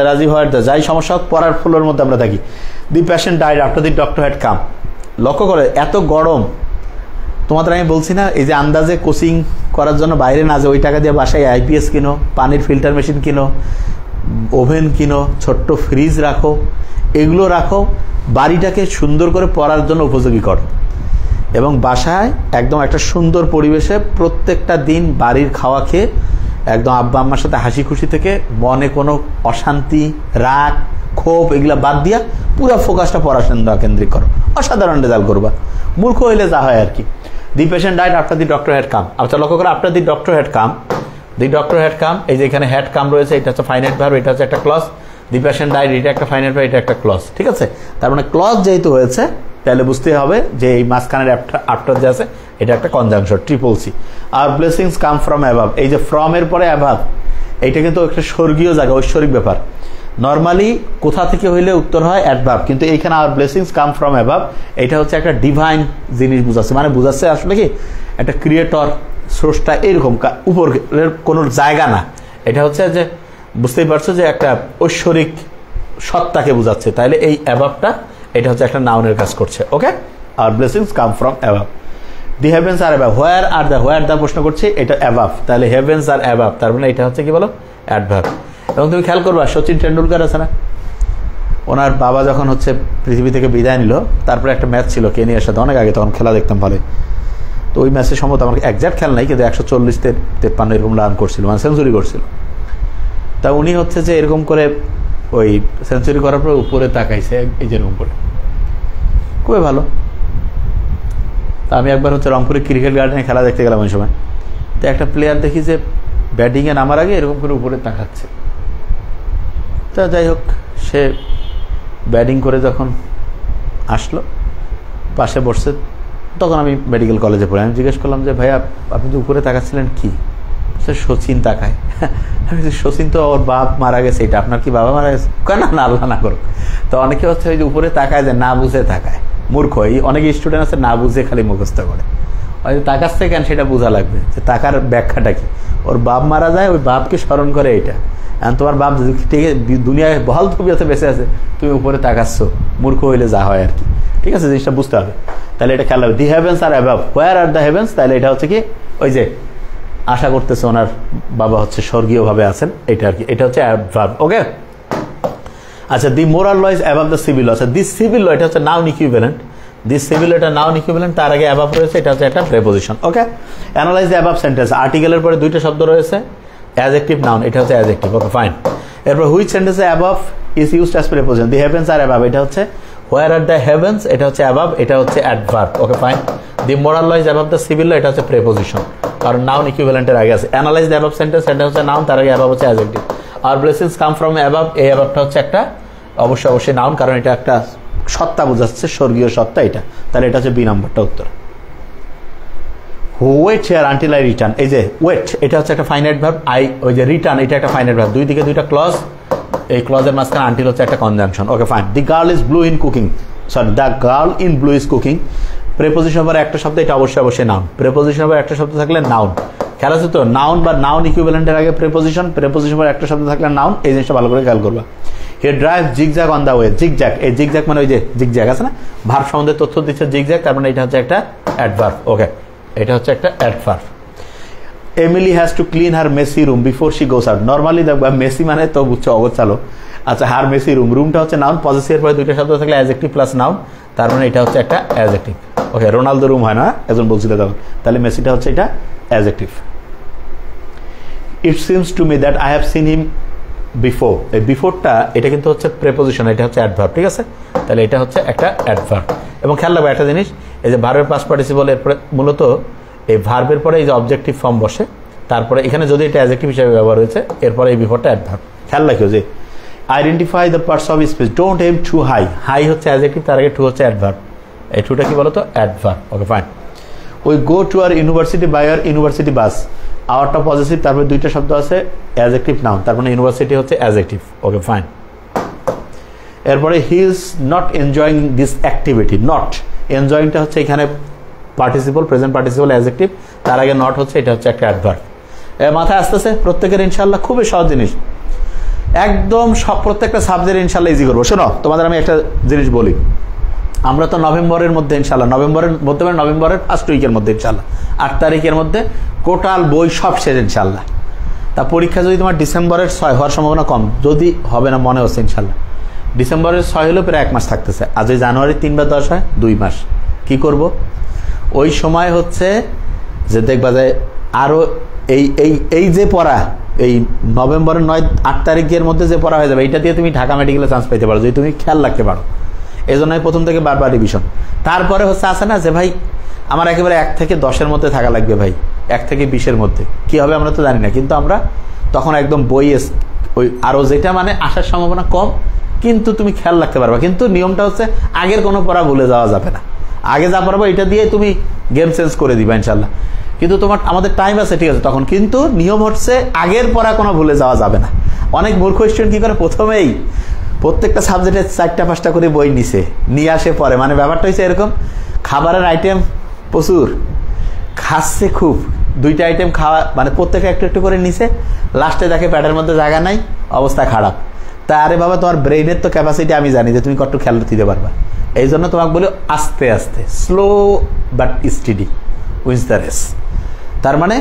রাজি হওয়ার যাই সমস্যা হোক, পড়ার ফ্লোর মধ্যে আমরা থাকি। The patient died after the doctor had come. লক্ষ্য করে এত গরম, তোমাদের আমি বলছি না এই যে আন্দাজে কোচিং করার জন্য বাইরে না যে ওই টাকা দিয়ে বাসায় আইপিএস কিনো, পানির ফিল্টার মেশিন কিনো, ওভেন কিনো, ছোট্ট ফ্রিজ রাখো, এগুলো রাখো, বাড়িটাকে সুন্দর করে পড়ার জন্য উপযোগী করো, এবং বাসায় একদম একটা সুন্দর পরিবেশে প্রত্যেকটা দিন বাড়ির খাওয়া খেয়ে একদম আব্বা আম্মার সাথে হাসি খুশি থেকে মনে কোনো অশান্তি, রাগ, ক্ষোভ এগুলা বাদ দিয়া পুরো ফোকাসটা পড়াশোনা কেন্দ্রিক করো, অসাধারণ রেজাল্ট করবা। মূর্খ হইলে যা হয় আর কি। The patient died after the doctor had come. আচ্ছা লক্ষ্য করো, after the doctor had come, the doctor had come, এই যে এখানে হ্যাড কাম রয়েছে, এটা হচ্ছে ফাইনাইট ভার্ব, এটা হচ্ছে একটা ক্লজ। দি পেশেন্ট ডাইড, এটা একটা ফাইনাইট ভার্ব, এটা একটা ক্লজ। ঠিক আছে, তার মানে ক্লজ যেহেতু হয়েছে তাহলে বুঝতে হবে যে এই মাঝখানের আফটার যে আছে এটা একটা কনজাংশন, ট্রিপল সি। আর ব্লেসিংস কাম ফ্রম অ্যাবাভ, এই যে ফ্রম এর পরে অ্যাবাভ, এইটা কিন্তু একটা স্বর্গীয় জায়গা, ঐশ্বরিক ব্যাপার। নর্মালি কোথা থেকে হইলে উত্তর হয় অ্যাডভার্ব, কিন্তু এইখানে আর ব্লেসিংস কাম ফ্রম অ্যাবাভ, এটা হচ্ছে একটা ডিভাইন জিনিস বুঝাচ্ছে, মানে বুঝাচ্ছে আসলে কি একটা ক্রিয়েটর, স্রষ্টা, এরকম উপরের কোনো জায়গা না, এটা হচ্ছে যে বুঝতেই পারছো যে একটা ঐশ্বরিক সত্তাকে বোঝাচ্ছে। তাহলে এই অ্যাবাভটা এটা হচ্ছে একটা নাউনের কাজ করছে। Okay, our blessings come from above. The heavens are above, where are the, where the প্রশ্ন করছে, এটা অ্যাবাভ, তাহলে হেভেন্স আর অ্যাবাভ, তার মানে এটা হচ্ছে কি বলো? অ্যাডভার্ব। এবং তুমি খেয়াল করবা সচিন টেন্ডুলকার আছে না, ওনার বাবা যখন হচ্ছে পৃথিবী থেকে বিদায় নিল, তারপরে একটা ম্যাচ ছিল কেনিয়ার সাথে, অনেক আগে, তখন খেলা দেখতাম ভালোই। তো ওই ম্যাচে সম্ভবত আমার একজ্যাক্ট খেয়াল নাই, কিন্তু 140-53 এরকম রান করছিল, মানে সেঞ্চুরি করছিল। তা উনি হচ্ছে যে এরকম করে ওই সেঞ্চুরি করার পর উপরে তাকাইছে এই যেরকম করে, খুবই ভালো। তা আমি একবার হচ্ছে রংপুরে ক্রিকেট গার্ডেনে খেলা দেখতে গেলাম ওই সময়, তো একটা প্লেয়ার দেখি যে ব্যাটিংয়ে নামার আগে এরকম করে উপরে তাকাচ্ছে। তা যাই হোক, সে ব্যাটিং করে যখন আসলো পাশে বসছে, তখন আমি মেডিকেল কলেজে পড়ি, আমি জিজ্ঞেস করলাম যে ভাইয়া আপনি তো উপরে তাকাচ্ছিলেন কি? সে সচিন তাকায়। আমি সচিন তো ওর বাপ মারা গেছে, এটা আপনার কি বাবা মারা গেছে? কেন না, আল্লাহ না করুক। তো অনেকে হচ্ছে ওই যে উপরে তাকায়, যে না বুঝে তাকায়, মূর্খ। অনেক স্টুডেন্ট আছে না বুঝে খালি মুখস্থ করে, হয়তো তাকাচ্ছে কেন সেটা বোঝা লাগবে, যে টাকার ব্যাখ্যাটা কি। ওর বাপ মারা যায়, ওই বাপকে স্মরণ করে এইটা। এখন তোমার বাপ ঠিক দুনিয়ায় বহাল তবিয়তে বেঁচে আছে, তুমি উপরে তাকাচ্ছ, মূর্খ হইলে যা হয় আর কি। ঠিক আছে, জিনিসটা বুঝতে হবে। তাহলে এটা খেয়াল হবে, the heavens are above, where are the heavens, তাহলে এটা হচ্ছে কি ওই যে আশা করতেছে ওনার বাবা হচ্ছে স্বর্গীয়ভাবে আছেন, এটা আর কি, এটা হচ্ছে অ্যাডভার্ব। ওকে, আচ্ছা, the moral law is above the civil law. আচ্ছা, দিস সিভিল ল, এটা হচ্ছে নাউন ইকুইভ্যালেন্ট, দিস সিভিল এটা নাউন ইকুইভ্যালেন্ট, তার আগে অ্যাবাভ রয়েছে, এটা হচ্ছে একটা preposition. Okay, analyse the above sentence, আর্টিকেলের পরে দুইটা শব্দ রয়েছে, অ্যাডজেক্টিভ নাউন, এটা হচ্ছে অ্যাডজেক্টিভ। Okay, fine. এরপর হুইচ সেন্টেন্সে above is used as preposition, the heavens are above, এটা হচ্ছে হোয়ার আর দ্য হেভেন্স, এটা হচ্ছে অ্যাবাভ, এটা হচ্ছে adverb. Okay, fine. The moral law is above the civil law, এটা হচ্ছে প্রেপোজিশন, কারণ নাউন ইকুইভ্যালেন্টের আগে আছে। অ্যানালাইজ দ্য অ্যাবাভ সেন্টেন্স, এটা হচ্ছে নাউন, তার আগে অ্যাবাভ হচ্ছে অ্যাডজেক্টিভ। আর ব্লেসিংস কাম ফ্রম অ্যাবাভ, এই অ্যাবাভটা হচ্ছে একটা অবশ্যই নাউন, কারণ এটা একটা সত্তা বোঝাচ্ছে, স্বর্গীয় সত্তা এটা, তাহলে এটা হচ্ছে বি নাম্বারটা উত্তর। Wait here until I return, এই যে ওয়েট এটা হচ্ছে একটা ফাইনাইট ভার্ব, আই ওই যে রিটার্ন এটা একটা ফাইনাইট ভার্ব, দুই দিকে দুইটা ক্লজ, এই ক্লজের মাঝখানে আনটিল হচ্ছে একটা conjunction. Okay, fine. The girl is blue in cooking, sorry the girl in blue is cooking, preposition পরে একটা শব্দ, এটা অবশ্যই নাউন, প্রেপোজিশন পরে একটা শব্দ থাকলে নাউন। খেয়াল আছে তো, নাউন বা নাউন ইকুইভ্যালেন্টের আগে প্রেপোজিশন, প্রেপোজিশন পরে একটা শব্দ থাকলে নাউন, এই জিনিসটা ভালো করে খেয়াল করবা। He drive zigzag on the way, zigzag, এই জিগজ্যাগ মানে ওই যে জিগজ্যাগ আছে না, ভার্ব সম্বন্ধে তথ্য দিচ্ছে জিগজ্যাগ, তার মানে এটা হচ্ছে একটা অ্যাডভার্ব। ওকে, এটা হচ্ছে একটা adverb. Emily has to clean her Messi room before she goes out. Normally দেখবা মেসি মানে তো বুঝছো অগোছালো। আচ্ছা, হার মেসি রুম, রুমটা হচ্ছে নাউন, পজেসিভের পরে দুইটা শব্দ থাকলে অ্যাডজেক্টিভ প্লাস নাউন, তার মানে এটা হচ্ছে একটা অ্যাডজেক্টিভ। ওকে, রোনালদো রুম হয় না, একজন বলছিল তখন, তাহলে মেসিটা হচ্ছে এটা adjective. It seems to me that I have seen him before, এই বিফোরটা এটা কিন্তু হচ্ছে প্রেপোজিশন, এটা হচ্ছে অ্যাডভার্ব, ঠিক আছে? তাহলে এটা হচ্ছে একটা অ্যাডভার্ব। এবং খেয়াল রাখবে একটা জিনিস, এই যে ভার্বের পাস্ট পার্টিসিপল এরপরে মূলত এই ভার্বের পরে এই যে অবজেক্টিভ ফর্ম বসে, তারপরে এখানে যদি এটা অ্যাডজেক্টিভ হিসেবে ব্যবহার হয়েছে, এরপরে এই বিফোরটা অ্যাডভার্ব। খেয়াল রাখিও যে identify the parts of speech, don't aim too high, high হচ্ছে অ্যাডজেক্টিভ, তার আগে টু হচ্ছে অ্যাডভার্ব, এই টুটা কি বলতো adverb. Okay fine. We go to our university by our university bus, আওয়ারটা পজিটিভ, তারপরে দুইটা শব্দ আছে অ্যাডজেক্টিভ নাউন, তার মানে ইউনিভার্সিটি হচ্ছে অ্যাডজেক্টিভ। Okay fine. এরপরে he is not enjoying this activity, not এনজয়িংটা হচ্ছে এখানে পার্টিসিপল, প্রেজেন্ট পার্টিসিপল অ্যাডজেক্টিভ, তার আগে নট হচ্ছে, এটা হচ্ছে একটা অ্যাডভার্ব। মাথায় আসতেছে প্রত্যেকের ইনশাল্লাহ, খুবই সহজ জিনিস, একদম সব প্রত্যেকটা সাবজেক্ট ইনশাল্লাহ ইজি করবো। শোনো, তোমাদের আমি একটা জিনিস বলি, আমরা তো নভেম্বরের মধ্যে ইনশাল্লাহ, নভেম্বরের মধ্যে মানে নভেম্বরের ফার্স্ট উইকের মধ্যে ইনশাল্লাহ 8 তারিখের মধ্যে টোটাল বই সব শেষ ইনশাল্লাহ। তা পরীক্ষা যদি তোমার ডিসেম্বরের 6 হওয়ার সম্ভাবনা কম, যদি হবে না মনে হচ্ছে ইনশাল্লাহ, ডিসেম্বরের 6 হলেও প্রায় 1 মাস থাকতেছে, আজ ওই জানুয়ারি 3 বা 10 হয় 2 মাস। কি করব ওই সময় হচ্ছে যে দেখবা যায় আরও এই এই এই যে পড়া, এই নভেম্বরের 9-8 তারিখের মধ্যে যে পড়া হয়ে যাবে, এইটা দিয়ে তুমি ঢাকা মেডিকেলে চান্স পেতে পারো যদি তুমি খেয়াল রাখতে পারো। এই জন্যই প্রথম থেকে বারবার রিভিশন। তারপরে হচ্ছে আসে না যে ভাই আমার একেবারে 1 থেকে 10-এর মধ্যে থাকা লাগবে, ভাই 1 থেকে 20-এর মধ্যে কি হবে আমরা তো জানি না, কিন্তু আমরা তখন একদম বই ওই আরও যেটা মানে আসার সম্ভাবনা কম, কিন্তু তুমি খেয়াল রাখতে পারবা। কিন্তু নিয়মটা হচ্ছে আগের কোনো পড়া ভুলে যাওয়া যাবে না, আগে যা পারবো এটা দিয়ে তুমি গেম চেঞ্জ করে দিবা ইনশাল্লাহ। কিন্তু তোমার আমাদের টাইম আছে, ঠিক আছে তখন, কিন্তু নিয়ম হচ্ছে আগের পড়া কোনো ভুলে যাওয়া যাবে না। অনেক মূর্খ স্টুডেন্ট কি করে, প্রথমেই প্রত্যেকটা সাবজেক্টে 4টা-5টা করে বই নিয়ে আসে পরে, মানে ব্যাপারটা হচ্ছে এরকম, খাবারের আইটেম প্রচুর, খাচ্ছে খুব, 2টা আইটেম খাওয়া মানে প্রত্যেকে একটু একটু করে নিছে, লাস্টে দেখে প্যাটের মধ্যে জায়গা নাই, অবস্থা খারাপ। তা আরে বাবা, তোমার ব্রেইনের তো ক্যাপাসিটি আমি জানি যে তুমি কত খেয়াল দিতে পারবা, এই জন্য তোমাকে বলি আস্তে আস্তে, slow but steady wins the race. তার মানে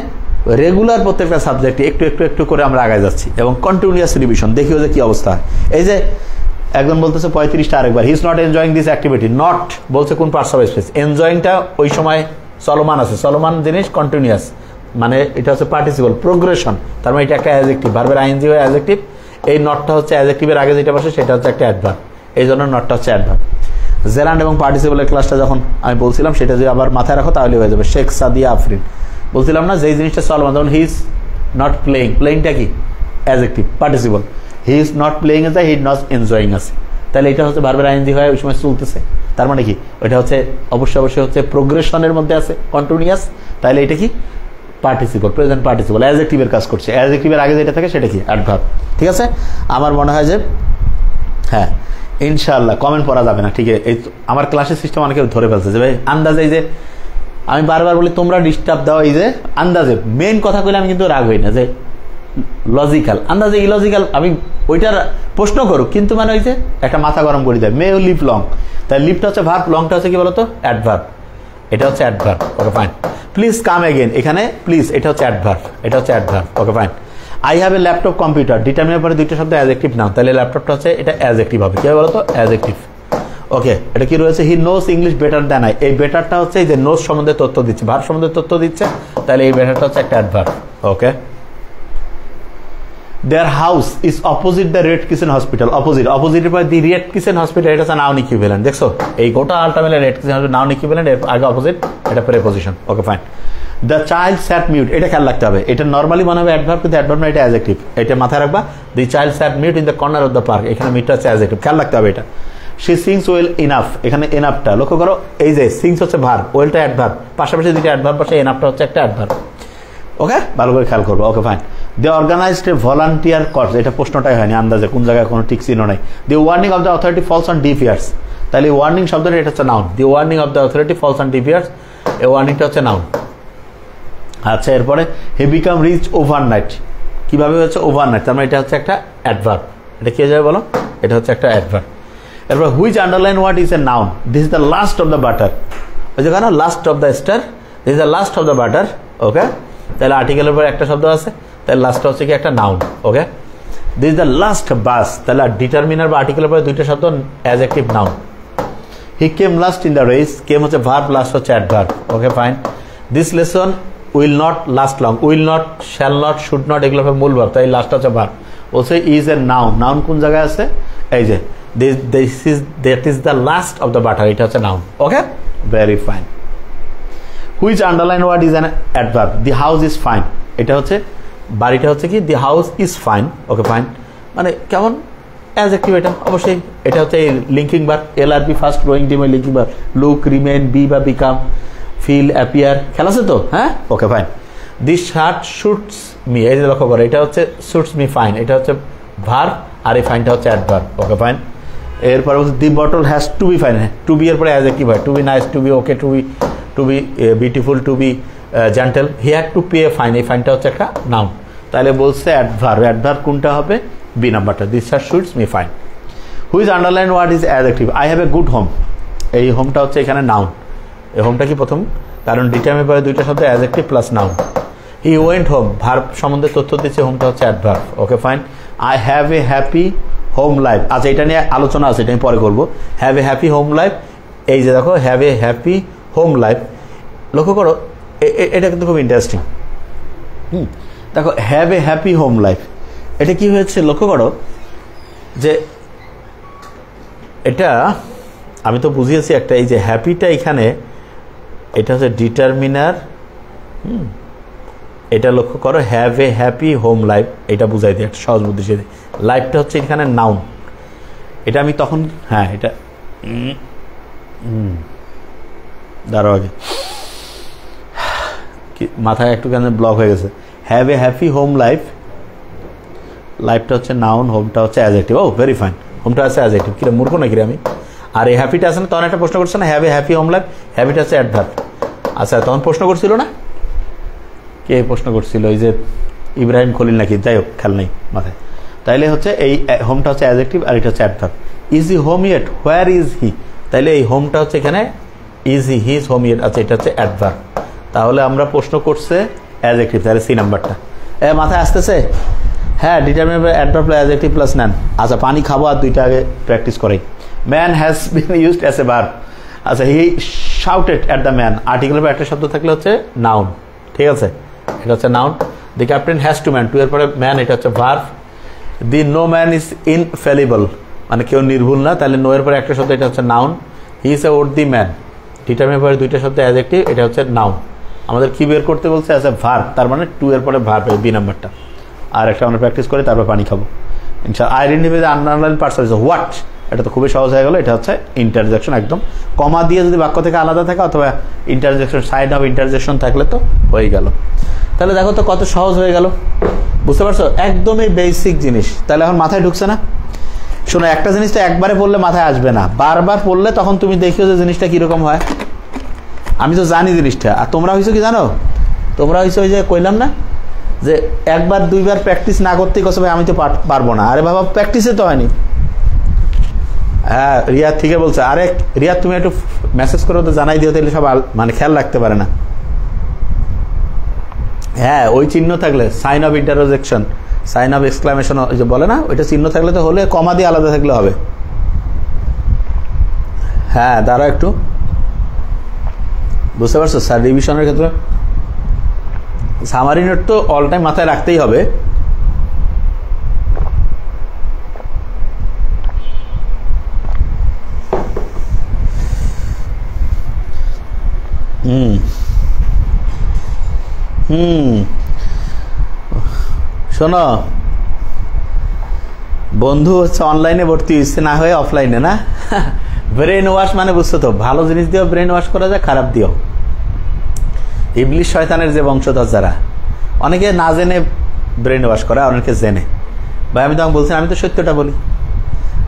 রেগুলার প্রত্যেকটা সাবজেক্টে একটু একটু একটু করে আমরা আগায় যাচ্ছি, এবং কন্টিনিউয়াস রিভিশন, দেখিও যে কি অবস্থা হয়। এই যে একজন বলতেছে 35টা আরেকবার, হি is not enjoying this activity, not বলছে কোন পার্টস অফ স্পিচ, এনজয়িংটা ওই সময় চলমান আছে, চলমান জিনিস কন্টিনিউয়াস, মানে এটা হচ্ছে পার্টিসিপল প্রোগ্রেশন, তার মানে এটা একটা অ্যাডজেক্টিভ, ভার্বের আইএনজি হয় অ্যাডজেক্টিভ, এই নটটা হচ্ছে অ্যাডজেক্টিভের আগে যেটা বসে সেটা হচ্ছে একটা অ্যাডভার্ব, এই জন্য নটটা হচ্ছে অ্যাডভার্ব। জেরান্ড এবং পার্টিসিপলের ক্লাসটা যখন আমি বলছিলাম সেটা যদি আবার মাথায় রাখো তাহলে হয়ে যাবে। শেখ সাদিয়া আফরিন বলছিলাম না, যেই জিনিসটা চলমান, যেমন হি ইজ নট প্লেয়িং, প্লেয়িংটা কি adjective participle, he is not playing আছে, হি ইজ নট এনজয়িং আছে, তাহলে এটা হচ্ছে ভার্বের আইএনজি হয় ওই সময় চলতেছে, তার মানে কি ওইটা হচ্ছে অবশ্যই অবশ্যই হচ্ছে প্রোগ্রেশনের মধ্যে আছে কন্টিনিউয়াস, তাহলে এটা কি পার্টিসিপল, প্রেজেন্ট পার্টিসিপল, অ্যাডজেক্টিভের কাজ করছে, অ্যাডজেক্টিভের আগে যেটা থাকে সেটা কি অ্যাডভার্ব। ঠিক আছে, আমার মনে হয় যে হ্যাঁ ইনশাআল্লাহ কমেন্ট পড়া যাবে না। ঠিক আছে, এই আমার ক্লাসের সিস্টেম অনেকে ধরে ফেলছে যে ভাই আন্দাজে, এই যে আমি বারবার বলি তোমরা ডিস্টার্ব দাও, এই যে আন্দাজে মেইন কথা কইলে আমি কিন্তু রাগ হই না, যে লজিক্যাল আন্দাজে ইলজিক্যাল আমি ওইটার প্রশ্ন করুক, কিন্তু মানে ওই যে একটা মাথা গরম করে দেয়, মে লিভ লং, তাই লিভটা হচ্ছে ভার্ব, লংটা হচ্ছে কি বলতো অ্যাডভার্ব, এটা হচ্ছে adverb. Okay fine. Please come again, এখানে প্লিজ এটা হচ্ছে অ্যাডভার্ব, এটা হচ্ছে adverb. Okay fine. I have a laptop computer, ডিটারমিনের পরে 2টা শব্দ অ্যাডজেক্টিভ নাও, তাহলে ল্যাপটপটা হচ্ছে এটা অ্যাডজেক্টিভ হবে, কি হবে বলতো অ্যাডজেক্টিভ। ওকে, এটা কি রয়েছে, he knows English better than I, এই বেটারটা হচ্ছে এই যে নোস সম্বন্ধে তথ্য দিচ্ছে, ভার্ব সম্বন্ধে তথ্য দিচ্ছে, তাহলে এই বেটারটা হচ্ছে একটা adverb. Okay, their house is opposite the red kitchen hospital, অপোজিটের পরে দি রেড কিচেন হসপিটাল, এটা হচ্ছে নাউন ইকুইভ্যালেন্ট, দেখছো এই গোটা আলটা মিলে রেড কিচেন নাউন ইকুইভ্যালেন্ট, এর আগে অপোজিট, এটা preposition. Okay fine. The child sat mute, এটা খেয়াল রাখতে হবে, এটা নর্মালি মনে হবে অ্যাডভার্ব, কিন্তু অ্যাডভার্ব না, এটা অ্যাডজেক্টিভ, এটা মাথায় রাখবা। The child sat mute in the corner of the park, এখানে মিউটটা হচ্ছে অ্যাডজেক্টিভ, খেয়াল রাখতে হবে এটা। শি সিংস ওয়েল ইনাফ, এখানে এনাফটা লক্ষ্য করো, এই যে সিংস হচ্ছে ভার্ব, ওয়েলটা অ্যাডভার্ব, পাশাপাশি 2টা অ্যাডভার্ব পাশে এনাফটা হচ্ছে একটা অ্যাডভার্ব। ওকে, ভালো করে খেয়াল করবো। Okay fine. They organised a volunteer corps, এটা প্রশ্নটাই হয়নি, আন্দাজে কোন জায়গায় কোনো ঠিক চিহ্ন নাই। The warning of the authority falls on deaf ears, তাহলে ওয়ার্নিং শব্দটা এটা হচ্ছে noun, the warning of the authority falls on deaf ears, এই ওয়ার্নিংটা হচ্ছে নাউন। আচ্ছা, এরপরে হি বিকাম রিচ ওভারনাইট, কিভাবে হচ্ছে ওভারনাইট, তার মানে এটা হচ্ছে একটা অ্যাডভার্ব, এটা কি হয়ে যাবে বলো এটা হচ্ছে একটা অ্যাডভার্ব। এরপর which underline word is a noun, this is the last of the butter, ওই যে কেন last of the star, this is the last of the butter. Okay, তাহলে আর্টিকেলের পর একটা শব্দ আছে, তাহলে লাস্টটা হচ্ছে কি একটা noun. Okay, this is the last bus, তাহলে ডিটারমিনার বা আর্টিকেলের পরে দুইটা শব্দ adjective noun. He came last in the race, came হচ্ছে ভার্ব, লাস্ট হচ্ছে adverb. Okay fine. This lesson will not last long, will not, shall not, should not, এগুলো মূল ভার্ব, তাই লাস্ট হচ্ছে ভার্ব। বলছে ইজ এ নাউন, নাউন কোন জায়গায় আছে, এই যে that is the last of the butter, এটা হচ্ছে noun. Okay, very fine. Which underline word is an adverb, the house is fine, এটা হচ্ছে বাড়িটা হচ্ছে কি the house is fine. Okay fine, মানে কেমন অ্যাডজেক্টিভ, এটা অবশ্যই এটা হচ্ছে লিঙ্কিং ভার্ব, এলআরবি ফার্স্ট গ্রোয়িং ডিমের linking verb, look, remain, be বা বিকাম, ফিল, অ্যাপিয়ার, খেলা আছে তো, হ্যাঁ। Okay fine. This shirt suits me, এই যে লক্ষ্য করে এটা হচ্ছে শুটস মি ফাইন, এটা হচ্ছে ভার্ব, আর এই ফাইনটা হচ্ছে অ্যাডভার্ব। Okay fine. এরপরে বলছে the bottle has to be fine, to be এর পরে অ্যাডজেক্টিভ হয়, to be nice, to be okay, to be beautiful, to be gentle, he had to pay fine, এই ফাইনটা হচ্ছে একটা নাউন। তাহলে বলছে অ্যাডভার্ব, অ্যাডভার্ব কোনটা হবে, বি নাম্বারটা, this shirt suits me fine. Which underline word is adjective, I have a good home, এই হোমটা হচ্ছে এখানে নাউন, এই হোমটা কি প্রথম, কারণ ডিটার্মের পরে দুইটা শব্দ adjective plus noun. He went home, verb সম্বন্ধে তথ্য দিচ্ছে, হোমটা হচ্ছে adverb. Okay fine. I have a happy home life, আচ্ছা এটা নিয়ে আলোচনা আছে, এটা আমি পরে করবো। Have a happy home life, এই যে দেখো have a happy home life, লক্ষ্য করো এটা কিন্তু খুব ইন্টারেস্টিং। দেখো have a happy home life, এটা কি হয়েছে লক্ষ্য করো, যে এটা আমি তো বুঝিয়েছি একটা, এই যে হ্যাপিটা এখানে এটা হচ্ছে ডিটারমিনার, এটা লক্ষ্য করো have a happy home life, এটা বুঝাই দিই একটা সহজ বুদ্ধি, লাইফটা হচ্ছে এখানে নাউন, এটা আমি তখন, হ্যাঁ এটা দাঁড়াও আগে মাথায় একটুখানি ব্লক হয়ে গেছে। Have a happy home life, লাইফটা হচ্ছে নাউন, হোমটা হচ্ছে অ্যাডজেক্টিভ। ও ভেরি ফাইন, হোমটা আছে অ্যাডজেক্টিভ, কিরে মূর্খ নাকি আমি। আর এই হ্যাপিটা আছে না, তখন একটা প্রশ্ন করছে না, have a happy home life, হ্যাপিটা হচ্ছে অ্যাডভার্ব। আচ্ছা তখন প্রশ্ন করছিল না, কে প্রশ্ন করছিল, এই যে ইব্রাহিম খলিল নাকি, যাই হোক খেয়াল নেই মাথায়। তাইলে হচ্ছে এই হোমটা হচ্ছে অ্যাডজেক্টিভ আর এটা হচ্ছে adverb. Is he home yet, where is he, তাইলে এই হোমটা হচ্ছে এখানে is he, his home yet, আচ্ছা এটা হচ্ছে অ্যাডভার্ব। তাহলে আমরা প্রশ্ন করছে অ্যাডজেক্টিভ, তাহলে সি নাম্বারটা মাথায় আসতেছে। হ্যাঁ, determiner adverb plus adjective plus noun. আচ্ছা পানি খাবো আর দুইটা আগে প্র্যাকটিস করেই। Man has been used as a verb, আচ্ছা হি শাউটেড অ্যাট দ্য ম্যান, আর্টিকেলের পর একটা শব্দ থাকলে হচ্ছে নাউন, ঠিক আছে, এটা হচ্ছে noun. The captain has to man, to এর পরে ম্যান, এটা হচ্ছে verb. The no man is infallible, মানে কেউ নির্ভুল না, তাহলে নো এর পরে একটা শব্দ, এটা হচ্ছে noun. He is A worthy man, determiner পরে দুইটা শব্দ অ্যাডজেক্টিভ, এটা হচ্ছে নাউন। আমাদের কি বের করতে বলছে, অ্যাজ এ ভার্ব, তার মানে টু এর পরে ভার্ব, বি নাম্বারটা। আর একটা আমরা প্র্যাকটিস করে তারপর পানি খাবো ইনশাআল্লাহ। Identify the underline parts of what, এটা তো খুবই সহজ হয়ে গেল, এটা হচ্ছে ইন্টারজেকশন, একদম কমা দিয়ে যদি বাক্য থেকে আলাদা থাকে অথবা ইন্টারজেকশন, সাইড অফ ইন্টারজেকশন থাকলে তো হয়ে গেল। তাহলে দেখো তো কত সহজ হয়ে গেল, বুঝতে পারছো, একদমই বেসিক জিনিস। তাহলে এখন মাথায় ঢুকছে না? শোনো, একটা জিনিস তো একবারে পড়লে মাথায় আসবে না, বারবার পড়লে তখন তুমি দেখিও যে জিনিসটা কিরকম হয়। আমি তো জানি জিনিসটা, আর তোমরা হয়েছো কি জানো, তোমরা হয়েছো ওই যে কইলাম না যে একবার দুইবার প্র্যাকটিস না করতেই কষ্ট, ভাই আমি তো পারবো না। আরে বাবা প্র্যাকটিসে তো হয়নি। হ্যাঁ রিয়াদ থেকে বলছে, আরে রিয়াদ তুমি একটু মেসেজ করে তো জানাই দিও, তাহলে সব মানে খেয়াল রাখতে পারে না। হ্যাঁ ওই চিহ্ন থাকলে, sign of interjection, sign of exclamation যে বলে না, ওইটা চিহ্ন থাকলে তো হলে, কমা দিয়ে আলাদা থাকলে হবে। হ্যাঁ দাঁড়া একটু, বুঝতে পারছো, স্যার রিভিশনের ক্ষেত্রে সামারি নোট তো অল টাইম মাথায় রাখতেই হবে। শোনো, বন্ধু হচ্ছে অনলাইনে ভর্তি হচ্ছে, না হয়ে অফলাইনে, না ব্রেন ওয়াশ মানে বুঝছো তো, ভালো জিনিস দিয়েও ব্রেন ওয়াশ করা যায়, খারাপ দিও। ইবলিশ শয়তানের যে বংশধর যারা, অনেকে না জেনে ব্রেন ওয়াশ করে, অনেকে জেনে। ভাই আমি তোমাকে বলছি, আমি তো সত্যটা বলি,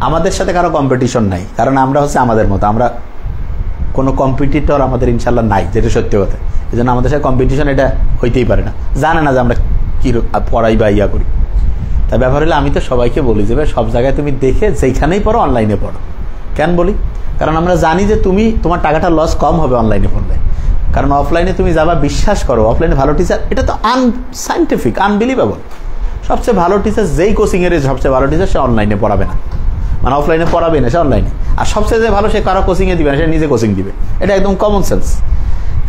আমাদের সাথে কারো কম্পিটিশন নাই, কারণ আমরা হচ্ছে আমাদের মতো, আমরা কোনো কম্পিটিটর আমাদের ইনশাল্লাহ নাই, যেটা সত্যি কথা। এই জন্য আমাদের সাথে কম্পিটিশন এটা হইতেই পারে না, জানে না যে আমরা কি পড়াই বা ইয়া করি। তাই ব্যাপার হলে আমি তো সবাইকে বলি যে ভাই সব জায়গায় তুমি দেখে যেখানেই পড়ো অনলাইনে পড়ো। কেন বলি? কারণ আমরা জানি যে তোমার টাকাটা লস কম হবে অনলাইনে পড়লে। কারণ অফলাইনে তুমি যাবা, বিশ্বাস করো অফলাইনে ভালো টিচার, এটা তো আনসাইন্টিফিক, আনবিলিভেবল। সবচেয়ে ভালো টিচার যেই কোচিংয়ের সবচেয়ে ভালো টিচার, সে অনলাইনে পড়াবে না, মানে অফলাইনে পড়াবে না, সে অনলাইনে। আর সবচেয়ে যে ভালো, সে কারো কোচিংয়ে দিবে না, সে নিজে কোচিং দিবে। এটা একদম কমন সেন্স।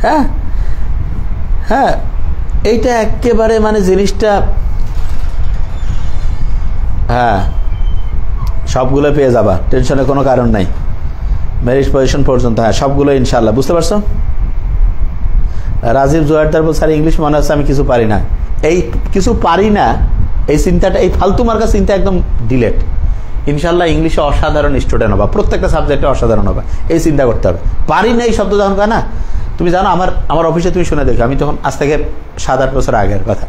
হ্যাঁ হ্যাঁ, এইটা একেবারে মানে জিনিসটা, হ্যাঁ সবগুলো পেয়ে যাবা, টেনশনের কোনো কারণ নাই। মেরিট পজিশন পর্যন্ত, হ্যাঁ সবগুলো ইনশাল্লাহ। বুঝতে পারছো? রাজীব জোয়ারদার বল, স্যার ইংলিশ মনে হচ্ছে আমি কিছু পারি না। এই কিছু পারি না, এই চিন্তাটা, এই ফালতু মার্কা চিন্তা একদম ডিলেট। ইনশাল্লাহ ইংলিশে অসাধারণ স্টুডেন্ট হবা, প্রত্যেকটা সাবজেক্টে অসাধারণ হবা, এই চিন্তা করতে হবে। পারি না এই শব্দ যখন না, তুমি জানো আমার অফিসে তুমি শুনে দেখো, আমি তখন আজ থেকে 7-8 বছর আগের কথা,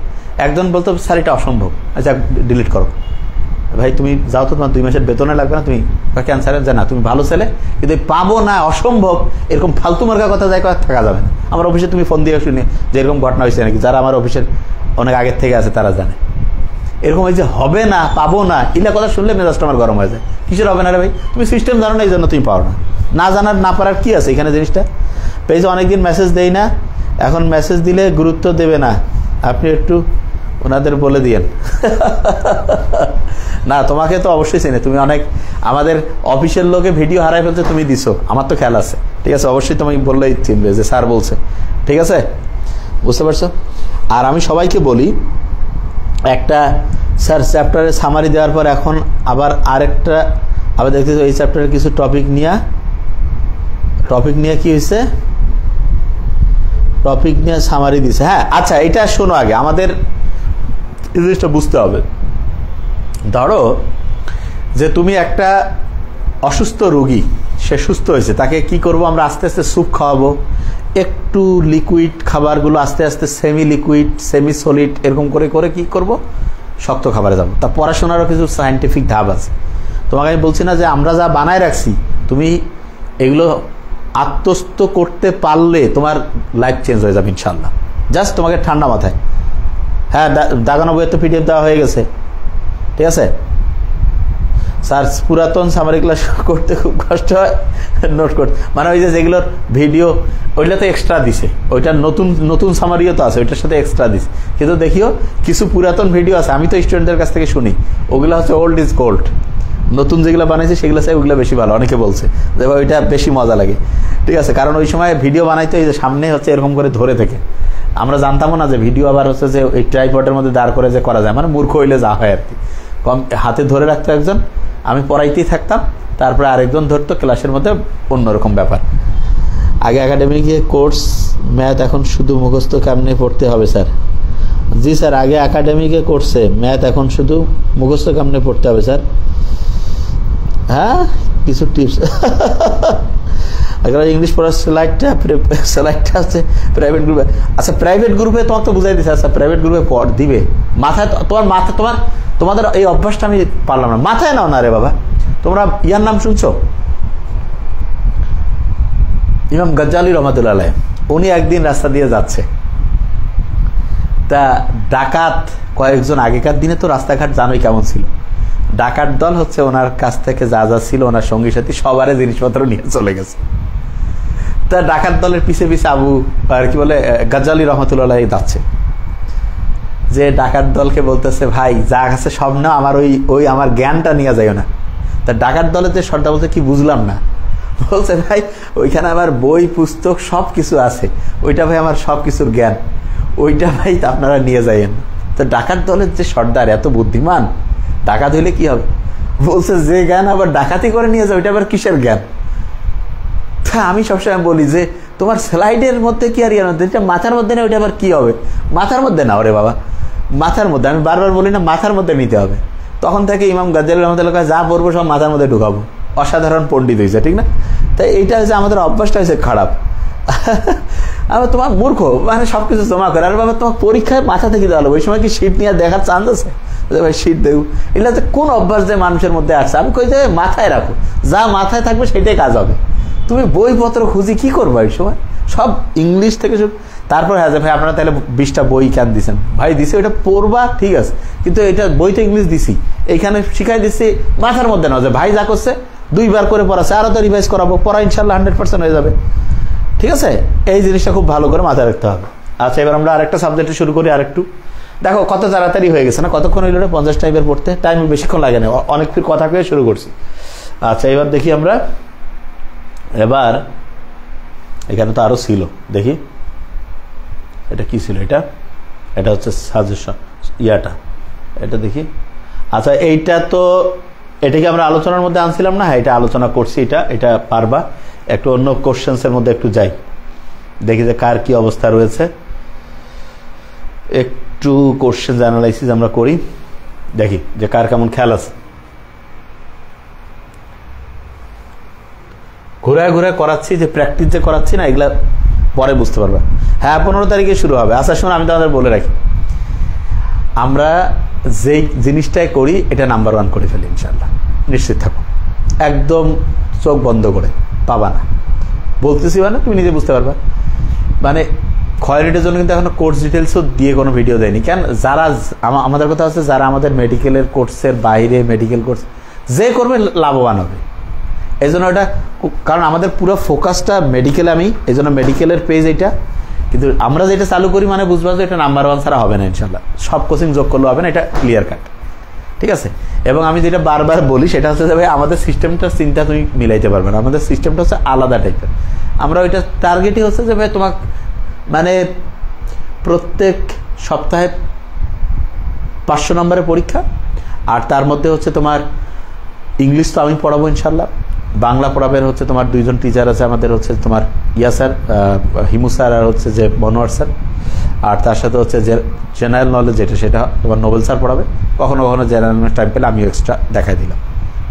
একজন বলতো স্যার এটা অসম্ভব, আচ্ছা ডিলিট করো। ভাই তুমি যাও তো, তোমার 2 মাসের বেতনে লাগবে না, তুমি ক্যান্সারের যে না, তুমি ভালো ছেলে, কিন্তু পাবো না, অসম্ভব, এরকম ফালতু মার্কা কথা যায় থাকা যাবে না। আমার অফিসে তুমি ফোন দিয়ে শুনে যে এরকম ঘটনা হয়েছে নাকি, যারা আমার অফিসের অনেক আগের থেকে আছে তারা জানে। এরকম এই যে হবে না, পাবো না, ইলা কথা শুনলে মেজাজটা আমার গরম হয়ে যায়। কিসের হবে না রে ভাই? তুমি সিস্টেম জানো না, এই জন্য তুমি পাও না। না জানার না পারার কি আছে এখানে জিনিসটা? পেজে অনেকদিন মেসেজ দেই না, এখন মেসেজ দিলে গুরুত্ব দেবে না, আপনি একটু ওনাদের বলে দিয়েন। না তোমাকে তো অবশ্যই চেনে, তুমি অনেক আমাদের অফিসের লোকে ভিডিও হারাই ফেলছে, তুমি দিছো, আমার তো খেয়াল আছে। ঠিক আছে, অবশ্যই তুমি বললেই চিনবে যে স্যার বলছে। ঠিক আছে, বুঝতে পারছো? আর আমি সবাইকে বলি, একটা স্যার চ্যাপ্টারে সামারি দেওয়ার পর এখন আবার আরেকটা, আবার দেখতে এই চ্যাপ্টারের কিছু টপিক নিয়ে কি হয়েছে, টপিক নিয়ে সামারি দিছে। হ্যাঁ আচ্ছা, এটা শোনো আগে, আমাদের এই জিনিসটা বুঝতে হবে। ধরো যে তুমি একটা অসুস্থ রোগী, সে সুস্থ হয়েছে, তাকে কি করব আমরা? আস্তে আস্তে স্যুপ খাওয়াবো, একটু লিকুইড খাবারগুলো আস্তে আস্তে সেমি লিকুইড, সেমি সলিড, এরকম করে করে কি করব? শক্ত খাবারে যাবো। তা পড়াশোনারও কিছু সায়েন্টিফিক ধাপ আছে। তোমাকে আমি বলছি না যে আমরা যা বানায় রাখছি, তুমি এগুলো আত্মস্থ করতে পারলে তোমার লাইফ চেঞ্জ হয়ে যাবে ইনশাল্লাহ। জাস্ট তোমাকে ঠান্ডা মাথায়, হ্যাঁ দাগানো বইয়ের তো পিডিএফ দেওয়া হয়ে গেছে। ঠিক আছে স্যার, পুরাতন সামারি ক্লাস করতে খুব কষ্ট হয়, নোট করতে, মানে ওই যে যেগুলোর ভিডিও ওইটা তো এক্সট্রা দিছে, ওইটা নতুন সামারিও তো আছে, ওইটার সাথে এক্সট্রা দিছে। কিন্তু দেখিও কিছু পুরাতন ভিডিও আছে, আমি তো স্টুডেন্টদের কাছ থেকে শুনি, ওগুলো হচ্ছে ওল্ড ইজ গোল্ড। নতুন যেগুলো বানাইছে সেগুলো চাই ওইগুলো বেশি ভালো, অনেকে বলছে যে ওইটা বেশি মজা লাগে। ঠিক আছে, কারণ ওই সময় ভিডিও বানাইতে এই যে সামনে হচ্ছে এরকম করে ধরে থেকে, আমরা জানতামও না যে ভিডিও আবার হচ্ছে যে ওই ট্রাইপডের মধ্যে দাঁড় করে যে করা যায়, মানে মূর্খ হইলে যা হয় আর কি। কম হাতে ধরে রাখতো একজন, আমি পড়াইতেই থাকতাম, তারপরে আরেকজন ধরতো, ক্লাসের মধ্যে অন্যরকম ব্যাপার। আগে একাডেমিকে কোর্স ম্যাথ, এখন শুধু মুখস্থ কেমনে পড়তে হবে স্যার? জি স্যার, আগে একাডেমিকে কোর্সে ম্যাথ, এখন শুধু মুখস্থ কেমনে পড়তে হবে স্যার? হ্যাঁ কিছু টিপস। ইংলিশ পড়ার স্লাইডটা হচ্ছে প্রাইভেট গ্রুপে। আচ্ছা প্রাইভেট গ্রুপে তোমাকে তো বুঝাই দিচ্ছে। আচ্ছা প্রাইভেট গ্রুপে দিবে, মাথায় তোমাদের এই অভ্যাসটা আমি পারলাম না, মাথায় নাও না রে বাবা। তোমরা ইয়ার নাম শুনছো? ইমাম গজ্জালি রহমাতুল্লাহ আলাইহি, উনি একদিন রাস্তা দিয়ে যাচ্ছে, তা ডাকাত কয়েকজন, আগেকার দিনে তো রাস্তাঘাট জানোই কেমন ছিল, ডাকাত দল হচ্ছে ওনার কাছ থেকে যা যা ছিল, ওনার সঙ্গী সাথী সবারে জিনিসপত্র নিয়ে চলে গেছে। তা ডাকাত দলের পিছে পিছে আবু আর কি বলে গজ্জালি রহমাতুল্লাহ আলাইহি যাচ্ছে, যে ডাকাত দলকে বলতেছে ভাই যা আছে সব না, আমার ওই আমার জ্ঞানটা নিয়ে যাইও না। তা ডাকাত দলের যে সর্দার বলতে কি বুঝলাম না, বলছে ভাই ওইখানে আমার বই পুস্তক সব কিছু আছে, ওইটা ভাই আমার সব কিছুর জ্ঞান, ওইটা ভাই আপনারা নিয়ে যাইয়েন। তো ডাকাত দলের যে সর্দার এত বুদ্ধিমান, ডাকাত হইলে কি হবে, বলছে যে জ্ঞান আবার ডাকাতি করে নিয়ে যায়, ওইটা আবার কিসের জ্ঞান? তা আমি সবসময় বলি যে তোমার স্লাইডের মধ্যে কি আর যেটা মাথার মধ্যে না, ওইটা আবার কি হবে? মাথার মধ্যে না ওরে বাবা, মাথার মধ্যে। আমি বারবার বলি না, মাথার মধ্যে নিতে হবে। তখন থেকে ইমাম গজ্জালি রহমাতুল্লাহ যা পড়বো সব মাথার মধ্যে ঢুকাবো, অসাধারণ পণ্ডিত হয়েছে, ঠিক না? তাই এইটা হচ্ছে আমাদের অভ্যাসটা হয়েছে খারাপ। আবার তোমার মূর্খ, মানে সবকিছু জমা করে, আর বাবা তোমার পরীক্ষায় মাথা থেকে দেওয়া, ওই সময় কি শীট নিয়ে দেখার চান্স আছে? ভাই শীট দেখব, এগুলো কোন অভ্যাস যে মানুষের মধ্যে আসছে? আমি কই যে মাথায় রাখো, যা মাথায় থাকবে সেটাই কাজ হবে। তুমি বইপত্র খুঁজি কি করবো এই সময়? সব ইংলিশ থেকে শুরু। তারপর হ্যাঁ ভাই আপনারা তাহলে 20টা বই কেন দিচ্ছেন? ভাই দিছি ওইটা পড়বা ঠিক আছে, কিন্তু এটা বই তো ইংলিশ দিছি, এইখানে শিখাই দিচ্ছি মাথার মধ্যে না যে ভাই যা করছে 2 বার করে পড়াচ্ছে, আরও তো রিভাইজ করাবো, পড়া ইনশাল্লাহ 100% হয়ে যাবে। ঠিক আছে, এই জিনিসটা খুব ভালো করে মাথায় রাখতে হবে। আচ্ছা এবার আমরা আরেকটা সাবজেক্টে শুরু করি। আরেকটু দেখো কত তাড়াতাড়ি হয়ে গেছে না, কতক্ষণ হইল 50 টাইপের পড়তে, টাইম বেশিক্ষণ লাগে না, অনেক কথা কয়ে শুরু করছি। আচ্ছা এবার দেখি আমরা, এবার এখানে তো আরো ছিল, দেখি এটা কি ছিল, এটা হচ্ছে সাজেশন ইয়াটা, এটা দেখি। আচ্ছা এইটা তো এটাকে আমরা আলোচনার মধ্যে আনছিলাম না? হ্যাঁ এটা আলোচনা করছি, এটা পারবা। একটু অন্য কোশ্চেন্সের মধ্যে একটু যাই, দেখি যে কার কি অবস্থা রয়েছে। একটু কোশ্চেন অ্যানালাইসিস আমরা করি, দেখি যে কার কেমন খেয়াল আছে। ঘুরায় ঘুরায় করাচ্ছি, যে প্র্যাকটিস যে করাচ্ছি না, এগুলা পরে বুঝতে পারবে। হ্যাঁ 15 তারিখে শুরু হবে। আচ্ছা শুনুন, আমি তোমাদের বলে রাখি, আমরা যেই জিনিসটাই করি এটা নাম্বার 1 করে ফেলি ইনশাল্লাহ, নিশ্চিত থাকো। একদম চোখ বন্ধ করে পাবা না, বলতেছি মানে তুমি নিজে বুঝতে পারবা। মানে ক্ষয়নিটের জন্য কিন্তু এখনো কোর্স ডিটেলসও দিয়ে কোনো ভিডিও দেয়নি। কেন? যারা আমাদের কথা হচ্ছে যারা আমাদের মেডিকেলের কোর্সের বাইরে মেডিকেল কোর্স যে করবে লাভবান হবে, এই জন্য এটা, কারণ আমাদের পুরো ফোকাসটা মেডিকেলে, আমি এই জন্য মেডিকেলের পেজ এটা। কিন্তু আমরা যেটা চালু করি মানে বুঝবা যে এটা নাম্বার 1 ছাড়া হবে না ইনশাল্লাহ, সব কোচিং যোগ করলেও হবে না, এটা ক্লিয়ার কাট। ঠিক আছে, এবং আমি যেটা বারবার বলি সেটা হচ্ছে যে ভাই আমাদের সিস্টেমটার চিন্তা তুমি মিলাইতে পারবে না, আমাদের সিস্টেমটা হচ্ছে আলাদা টাইপের। আমরা ওইটা টার্গেটই হচ্ছে যে ভাই তোমার মানে প্রত্যেক সপ্তাহে 500 নম্বরের পরীক্ষা, আর তার মধ্যে হচ্ছে তোমার ইংলিশ তো আমি পড়াবো ইনশাল্লাহ, বাংলা পড়াবেন হচ্ছে তোমার 2 জন টিচার আছে আমাদের, হচ্ছে তোমার ইয়া স্যার, হিমু স্যার, আর হচ্ছে যে বনোয়ার স্যার, আর তার সাথে হচ্ছে যে জেনারেল নলেজ যেটা সেটা তোমার নোবেল স্যার পড়াবে, কখনো কখনো জেনারেল নলেজ টাইম পেলে আমিও এক্সট্রা দেখাই দিলাম,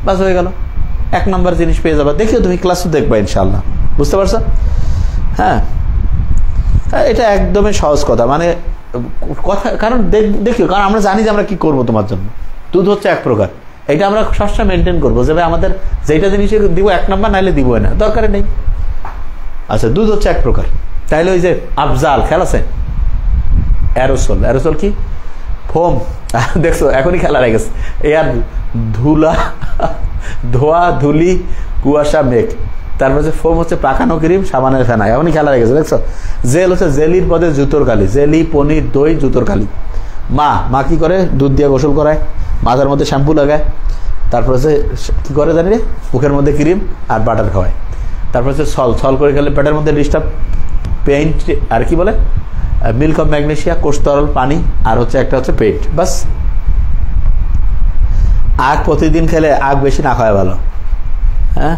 বাস হয়ে গেল। 1 নম্বর জিনিস পেয়ে যাবে, দেখিও তুমি ক্লাসও দেখবা ইনশাল্লাহ, বুঝতে পারছো? হ্যাঁ এটা একদমই সহজ কথা, মানে কথা, কারণ দেখিও, কারণ আমরা জানি যে আমরা কি করবো তোমার জন্য। দুধ হচ্ছে এক প্রকার, এটা আমরা সবসময় মেনটেন করবো যে ভাই আমাদের যেটা জিনিস দিব 1 নম্বর, নাহলে দিবই না, দরকার নেই। আচ্ছা দুধ হচ্ছে এক প্রকার, তাইলে ওই যে আফজাল খেয়াল আছে, অ্যারোসল কি ফোম, দেখছো এখনই খেলা হয়ে গেছে। এয়ার ধুলা, ধোয়া ধুলি কুয়াশা মেঘ, তারপর হচ্ছে ফোম হচ্ছে পাখানো ক্রিম সাবানের ফেনা, এখনই খেলা হয়ে গেছে দেখছো। জেল হচ্ছে জেলির পদে জুতোর কালি, জেলি পনির দই জুতোর কালি। মা কি করে? দুধ দিয়ে গোসল করায়, মাথার মধ্যে শ্যাম্পু লাগায়, তারপর হচ্ছে কি করে জানি রে, মুখের মধ্যে ক্রিম আর বাটার খাওয়ায়। তারপর হচ্ছে সল করে খেলে পেটের মধ্যে ডিস্টার্ব, পেইন্ট আর কি বলে মিল্ক অফ ম্যাগনেশিয়া, কোষ তরল পানি, আর হচ্ছে একটা হচ্ছে পেট, বাস। আখ প্রতিদিন খেলে, আখ বেশি না খাওয়া ভালো। হ্যাঁ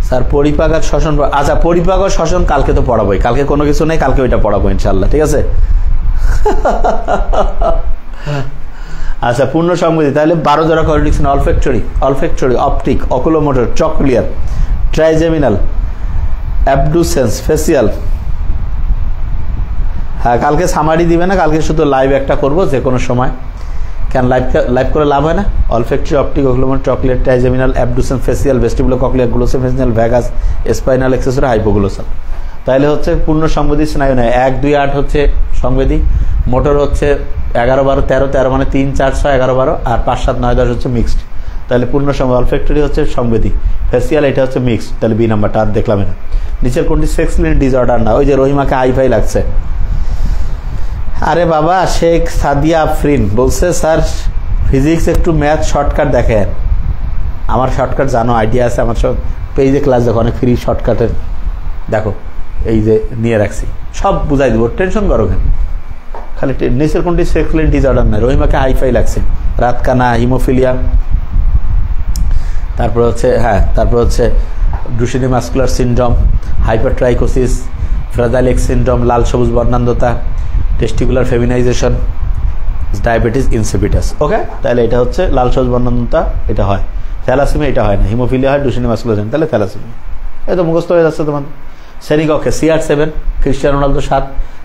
স্যার পরিপাক আর শ্বসন, আচ্ছা পরিপাক আর শ্বসন কালকে তো পড়াবোই, কালকে কোনো কিছু নেই, কালকে ওইটা পড়াবো ইনশাল্লাহ, ঠিক আছে। আচ্ছা পূর্ণ সংবিধি, তাহলে 12 জোড়া করে লিখছেন। অলফেক্টরি, অপটিক, অকুলোমোটর, চকলিয়ার, ট্রাইজেমিনাল, অ্যাবডুসেন্স, ফেসিয়াল। হ্যাঁ কালকে সামারি দিবে না, কালকে শুধু লাইভ একটা করবো যে কোনো সময়। কেন লাইভ করে লাভ হয় না? অলফেক্টরি, অপটিক, অকুলোমোটর, চকলিয়ার, trigeminal, abducens, facial, vestibulocochlear, glossopharyngeal, vagus, spinal, accessory, hypoglossal. তাহলে হচ্ছে পূর্ণ সংবেদী স্নায়ু নয়, 1, 2, 8 হচ্ছে সংবেদী, মোটর হচ্ছে 11, 12, 13 মানে 3, 4, 6, 11, 12, আর 5, 7, 9, 10 হচ্ছে মিক্সড। তাহলে পূর্ণ সংবেদী। অলফেক্টরি হচ্ছে সংবেদী, ফেসিয়াল এটা হচ্ছে মিক্সড, তাহলে বি নাম্বারটা আর দেখলাম না। নিচের কোনটি সেক্স লিঙ্ক ডিসঅর্ডার না? ওই যে রহিমাকে হাইফাই লাগছে। আরে বাবা শেখ সাদিয়া আফরিন বলছে স্যার ফিজিক্স একটু ম্যাথ শর্টকাট দেখেন। আমার শর্টকাট জানো, আইডিয়া আছে আমার, সব পেজে ক্লাস দেখো, অনেক ফ্রি শর্টকাটের দেখো, এই যে নিয়ে রাখছি, সব বুঝাই দেবো, টেনশন করো কেন। খালি নিচের কোনটি সেক্স লিঙ্ক ডিসঅর্ডার নাই? রহিমাকে হাইফাই লাগছে, রাতকানা, হিমোফিলিয়া, তারপর হচ্ছে তারপর হচ্ছে Duchenne muscular syndrome, hypertrichosis, fragile X syndrome, লাল সবুজ বর্ণান্ধতা, testicular feminisation, diabetes insipidus. Okay, তাহলে এটা হচ্ছে লাল সবুজ বর্ণান্ধতা, এটা হয়। থ্যালাসেমিয়া এটা হয় না, হিমোফিলিয়া হয়, ডুচেনি মাস্কুলার সিনড্রোম, তাহলে থ্যালাসেমিয়া। এই তো মুখস্থ হয়ে যাচ্ছে তোমাদের। শ্রেণীকক্ষে CR7, ক্রিস্টিয়ানো রোনালদো 7,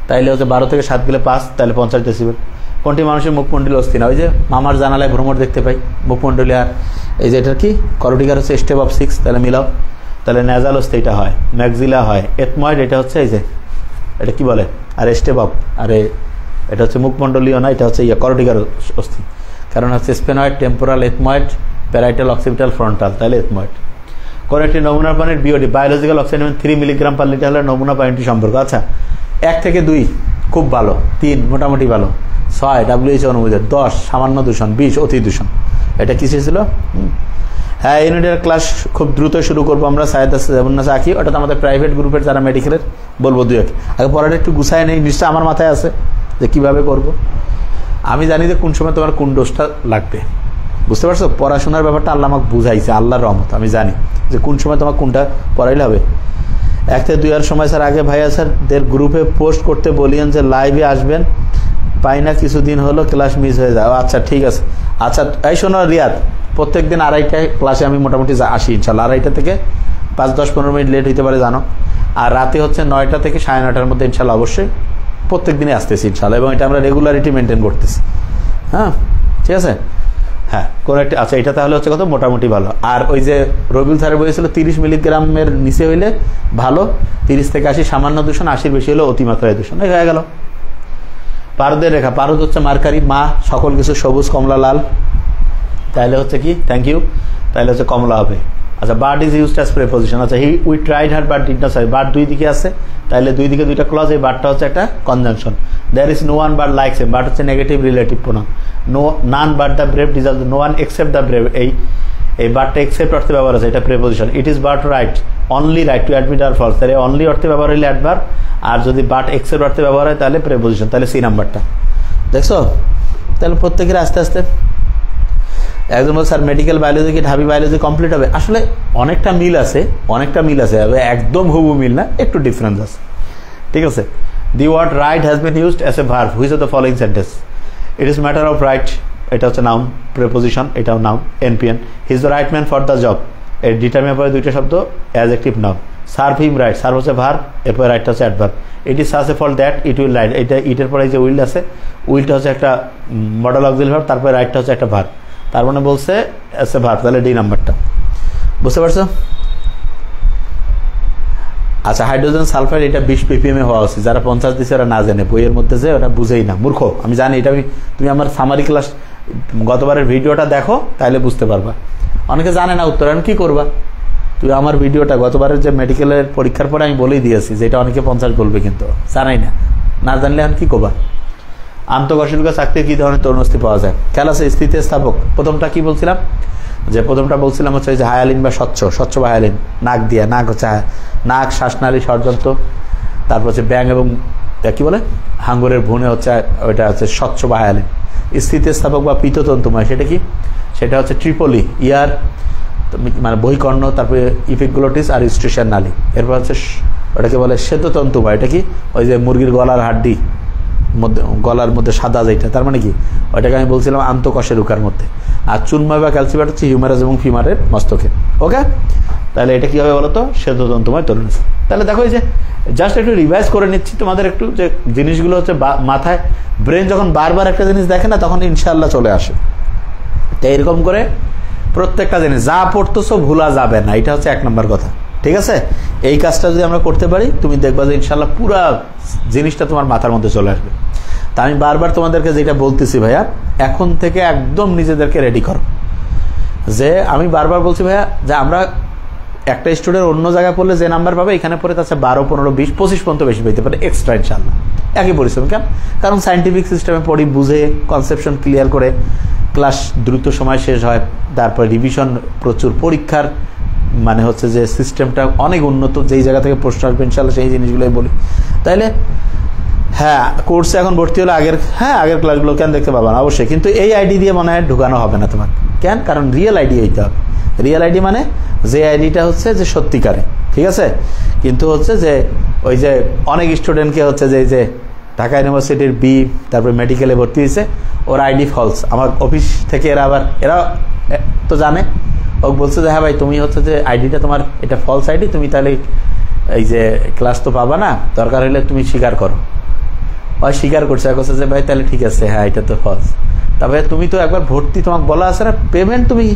তাইলে হচ্ছে 12 থেকে 7 গেলে 5, তাহলে 50 ডেসিবেল। কোনটি মানুষের মুখমণ্ডলী অস্থি না? ওই যে মামার জানালায় ভ্রমর দেখতে পাই, মুখমণ্ডলী। আর এই যে এটার কি করটিকার হচ্ছে স্টেপ অফ 6, তাহলে মিলাও। তাহলে ন্যাজালস্থি এটা হয়, ম্যাক্সিলা হয়, এথময়েড এটা হচ্ছে এই যে এটা কি বলে, আর স্টেবক, আরে এটা হচ্ছে মুখমণ্ডলীয় না, এটা হচ্ছে করটিকার অস্থি, কারণ হচ্ছে sphenoid, temporal, ethmoid, parietal, occipital, frontal, তাহলে এথময়েড। কোন একটি নমুনার পানির BOD biological oxygen 3 milligram per litre হলে নমুনা পানিটি সম্পর্ক। আচ্ছা 1 থেকে 2 খুব ভালো, 3 মোটামুটি ভালো, 6 WHO অনুমোদিত, 10 সামান্য দূষণ, 20 অতি দূষণ। এটা কিসে ছিল? হ্যাঁ, ইউনিটের ক্লাস খুব দ্রুত শুরু করবো আমরা, সায়েদ যেমন আঁকি, ওটা তো আমাদের প্রাইভেট গ্রুপের যারা মেডিকেলের, বলবো 2-1 আগে পড়াটা একটু গুছায় নেই, নিশ্চয় আমার মাথায় আছে যে কীভাবে করব। আমি জানি যে কোন সময় তোমার কোন ডোজটা লাগবে, বুঝতে পারছো? পড়াশোনার ব্যাপারটা আল্লাহ আমাকে বুঝাইছে, আল্লাহর রহমত, আমি জানি যে কোন সময় তোমার কোনটা পড়াইলে হবে। 1 থেকে 2 এর সময় স্যার আগে ভাইয়া স্যারদের গ্রুপে পোস্ট করতে বলিয়েন যে লাইভে আসবেন, পাই না, কিছুদিন হলো ক্লাস মিস হয়ে যায়। আচ্ছা ঠিক আছে। আচ্ছা এই শোনো রিয়াদ, প্রত্যেক দিন 2:30টায় ক্লাসে আমি মোটামুটি আসি ইনশাল্লাহ, 2:30টা থেকে 5-10-15 মিনিট লেট হইতে পারে জানো, আর রাতে হচ্ছে 9টা থেকে 9:30টার মধ্যে ইনশাল্লাহ অবশ্যই প্রত্যেক দিনে আসতেছি ইনশাল্লাহ, এবং এটা আমরা রেগুলারিটি মেনটেন করতেছি। হ্যাঁ ঠিক আছে, হ্যাঁ কোন একটা। আচ্ছা এটা তাহলে হচ্ছে কত, মোটামুটি ভালো। আর ওই যে রবিউল স্যারের বলেছিল 30 মিলিগ্রামের নিচে হইলে ভালো, 30 থেকে 80 সামান্য দূষণ, 80-র বেশি হলে অতিমাত্রায় দূষণ, এই হয়ে গেল। পারদের রেখা, পারদ হচ্ছে মার্কারি, মা সকল কিছু সবুজ, কমলা, লাল, তাহলে হচ্ছে কি, থ্যাংক ইউ, তাহলে হচ্ছে কমলা হবে। আচ্ছা but is used as preposition. আচ্ছা we tried hard but did not survive, but 2 দিকে আছে, তাহলে 2 দিকে 2টা ক্লজ, এই বার্ডটা হচ্ছে একটা conjunction. There is no one but likes him, but হচ্ছে negative relative pronoun. No none but the brave deserve, no one except the brave, এই বার্ডটা এক্সেপ্ট অর্থে ব্যবহার আছে, এটা preposition. It is but right only right to admit our faults, তাহলে only অর্থে ব্যবহার হলে অ্যাডভার্ব, আর যদি বাট এক্সেপ্ট অর্থে ব্যবহার হয় তাহলে প্রিপোজিশন, তাহলে সি নাম্বারটা দেখছো। তাহলে প্রত্যেকের আস্তে আস্তে একজন বল স্যার মেডিকেল বায়োলজি কি ঢাবি বায়োলজি কমপ্লিট হবে? আসলে অনেকটা মিল আছে, একদম হুবহু মিল না, একটু ডিফারেন্স আছে, ঠিক আছে। The word right has been used as a verb, which of the following sentence? It is matter of right, এটা হচ্ছে নাউন, প্রিপোজিশন, এটাও noun, NPN. He is the right man for the job, এর ডিটারমিনের পরে 2টা শব্দ, adjective noun. Serve him right, serve হচ্ছে verb, এরপরে রাইটটা হচ্ছে adverb. It is such a fall that it will right, এটা ইটের পরে যে উইল আছে, উইলটা হচ্ছে একটা মডেল অক্সিলারি ভার্ব, তারপরে রাইটটা হচ্ছে একটা ভার্ব, তার মানে বলছে এস এ ভার্ব, তাহলে ডি নাম্বারটা, বুঝতে পারছো? আচ্ছা হাইড্রোজেন সালফাইড এটা 20 ppm হওয়া উচিত, যারা 50 দিচ্ছে ওরা না জানে, বইয়ের মধ্যে যে ওরা বুঝেই না, মূর্খ, আমি জানি এটা। তুমি আমার সামারি ক্লাস গতবারের ভিডিওটা দেখো, তাহলে বুঝতে পারবা। অনেকে জানে না উত্তর, কি করবা? তুই আমার ভিডিওটা গতবারের যে মেডিকেলের পরীক্ষার পরে আমি বলেই দিয়েছি যে এটা অনেকে 50 বলবে, কিন্তু জানাই না জানলে এখন কি করবা? আন্তঃকর্ষণিকা চাকতি কি ধরনের তরুণস্থি পাওয়া যায়? খেয়াল আছে স্থিতিস্থাপক, প্রথমটা কি বলছিলাম, যে প্রথমটা বলছিলাম হচ্ছে যে হায়ালিন বা স্বচ্ছ বা হায়ালিন, নাক দিয়ে, নাক হচ্ছে নাক, শ্বাসনালী, ষড়যন্ত্র, তারপর হচ্ছে ব্যাং এবং কি বলে হাঙ্গরের ভুনে হচ্ছে ওইটা হচ্ছে স্বচ্ছ বা হায়ালিন। স্থিতিস্থাপক বা পিততন্তুময় সেটা কি? সেটা হচ্ছে ট্রিপলি, ইয়ার মানে বহিকর্ণ, তারপরে ইপিগ্লোটিস আর স্ট্রেশন নালী। এরপর হচ্ছে ওটাকে বলে শ্বেততন্তুময়, এটা কি? ওই যে মুরগির গলার হাড্ডি মধ্যে, গলার মধ্যে সাদা যেটা, তার মানে কি? ওইটাকে আমি বলছিলাম আন্তঃকশেরুকার মধ্যে। আর চুন্ময় বা ক্যালসিফার হচ্ছে হিউমারাস এবং ফিমারের মস্তকে। ওকে, তাহলে এটা কি হবে বলতো? শ্বেততন্তুময় তরুণস্থি। তাহলে দেখো এই যে জাস্ট একটু রিভাইজ করে নিচ্ছি তোমাদের একটু, যে জিনিসগুলো হচ্ছে মাথায়, ব্রেন যখন বারবার একটা জিনিস দেখে না তখন ইনশাল্লাহ চলে আসে। তো এরকম করে প্রত্যেকটা জিনিস যা পড়তেছো ভুলা যাবে না, এটা হচ্ছে 1 নম্বর কথা, ঠিক আছে? এই কাজটা যদি আমরা করতে পারি, তুমি দেখবা যে ইনশাল্লাহ পুরা জিনিসটা তোমার মাথার মধ্যে চলে আসবে। তা আমি বারবার তোমাদেরকে যেটা বলতেছি ভাইয়া, এখন থেকে একদম নিজেদেরকে রেডি করো। যে আমি বারবার বলছি ভাইয়া, যে আমরা একটা স্টুডেন্ট অন্য জায়গায় পড়লে যে নাম্বার পাবে, এখানে পড়ে তার 12, 15, 20, 25 পর্যন্ত বেশি পেতে পারে এক্সট্রা ইনশাল্লাহ, একই পরিশ্রম। কেন? কারণ সায়েন্টিফিক সিস্টেমে পড়ি, বুঝে কনসেপশন ক্লিয়ার করে ক্লাস দ্রুত সময় শেষ হয়, তারপরে রিভিশন প্রচুর, পরীক্ষার মানে হচ্ছে যে সিস্টেমটা অনেক উন্নত, যেই জায়গা থেকে প্রশ্ন আসবে ইনশাল্লাহ সেই জিনিসগুলোই বলি। তাইলে হ্যাঁ, কোর্সে এখন ভর্তি হলে আগের ক্লাসগুলো কেন দেখতে পাবা না? অবশ্যই, কিন্তু এই আইডি দিয়ে মনে হয় ঢুকানো হবে না তোমার। কেন? কারণ রিয়েল আইডি হইতে হবে। রিয়েল আইডি মানে যে আইডিটা হচ্ছে যে সত্যিকারে, ঠিক আছে? কিন্তু হচ্ছে যে ওই যে অনেক স্টুডেন্টকে হচ্ছে যে ঢাকা ইউনিভার্সিটির বি, তারপরে মেডিকেলে ভর্তি হয়েছে, ওর আইডি ফলস। আমার অফিস থেকে এরা তো জানে, ও বলছে যে হ্যাঁ ভাই তুমি হচ্ছে যে আইডিটা তোমার এটা ফলস আইডি, তুমি তাহলে এই যে ক্লাস তো পাবা না, দরকার হলে তুমি স্বীকার করো। ওই স্বীকার করছে, বলছে যে ভাই তাহলে ঠিক আছে, হ্যাঁ এটা তো ফলস। তবে তুমি তো একবার ভর্তি, তোমাকে বলা আছে না পেমেন্ট তুমি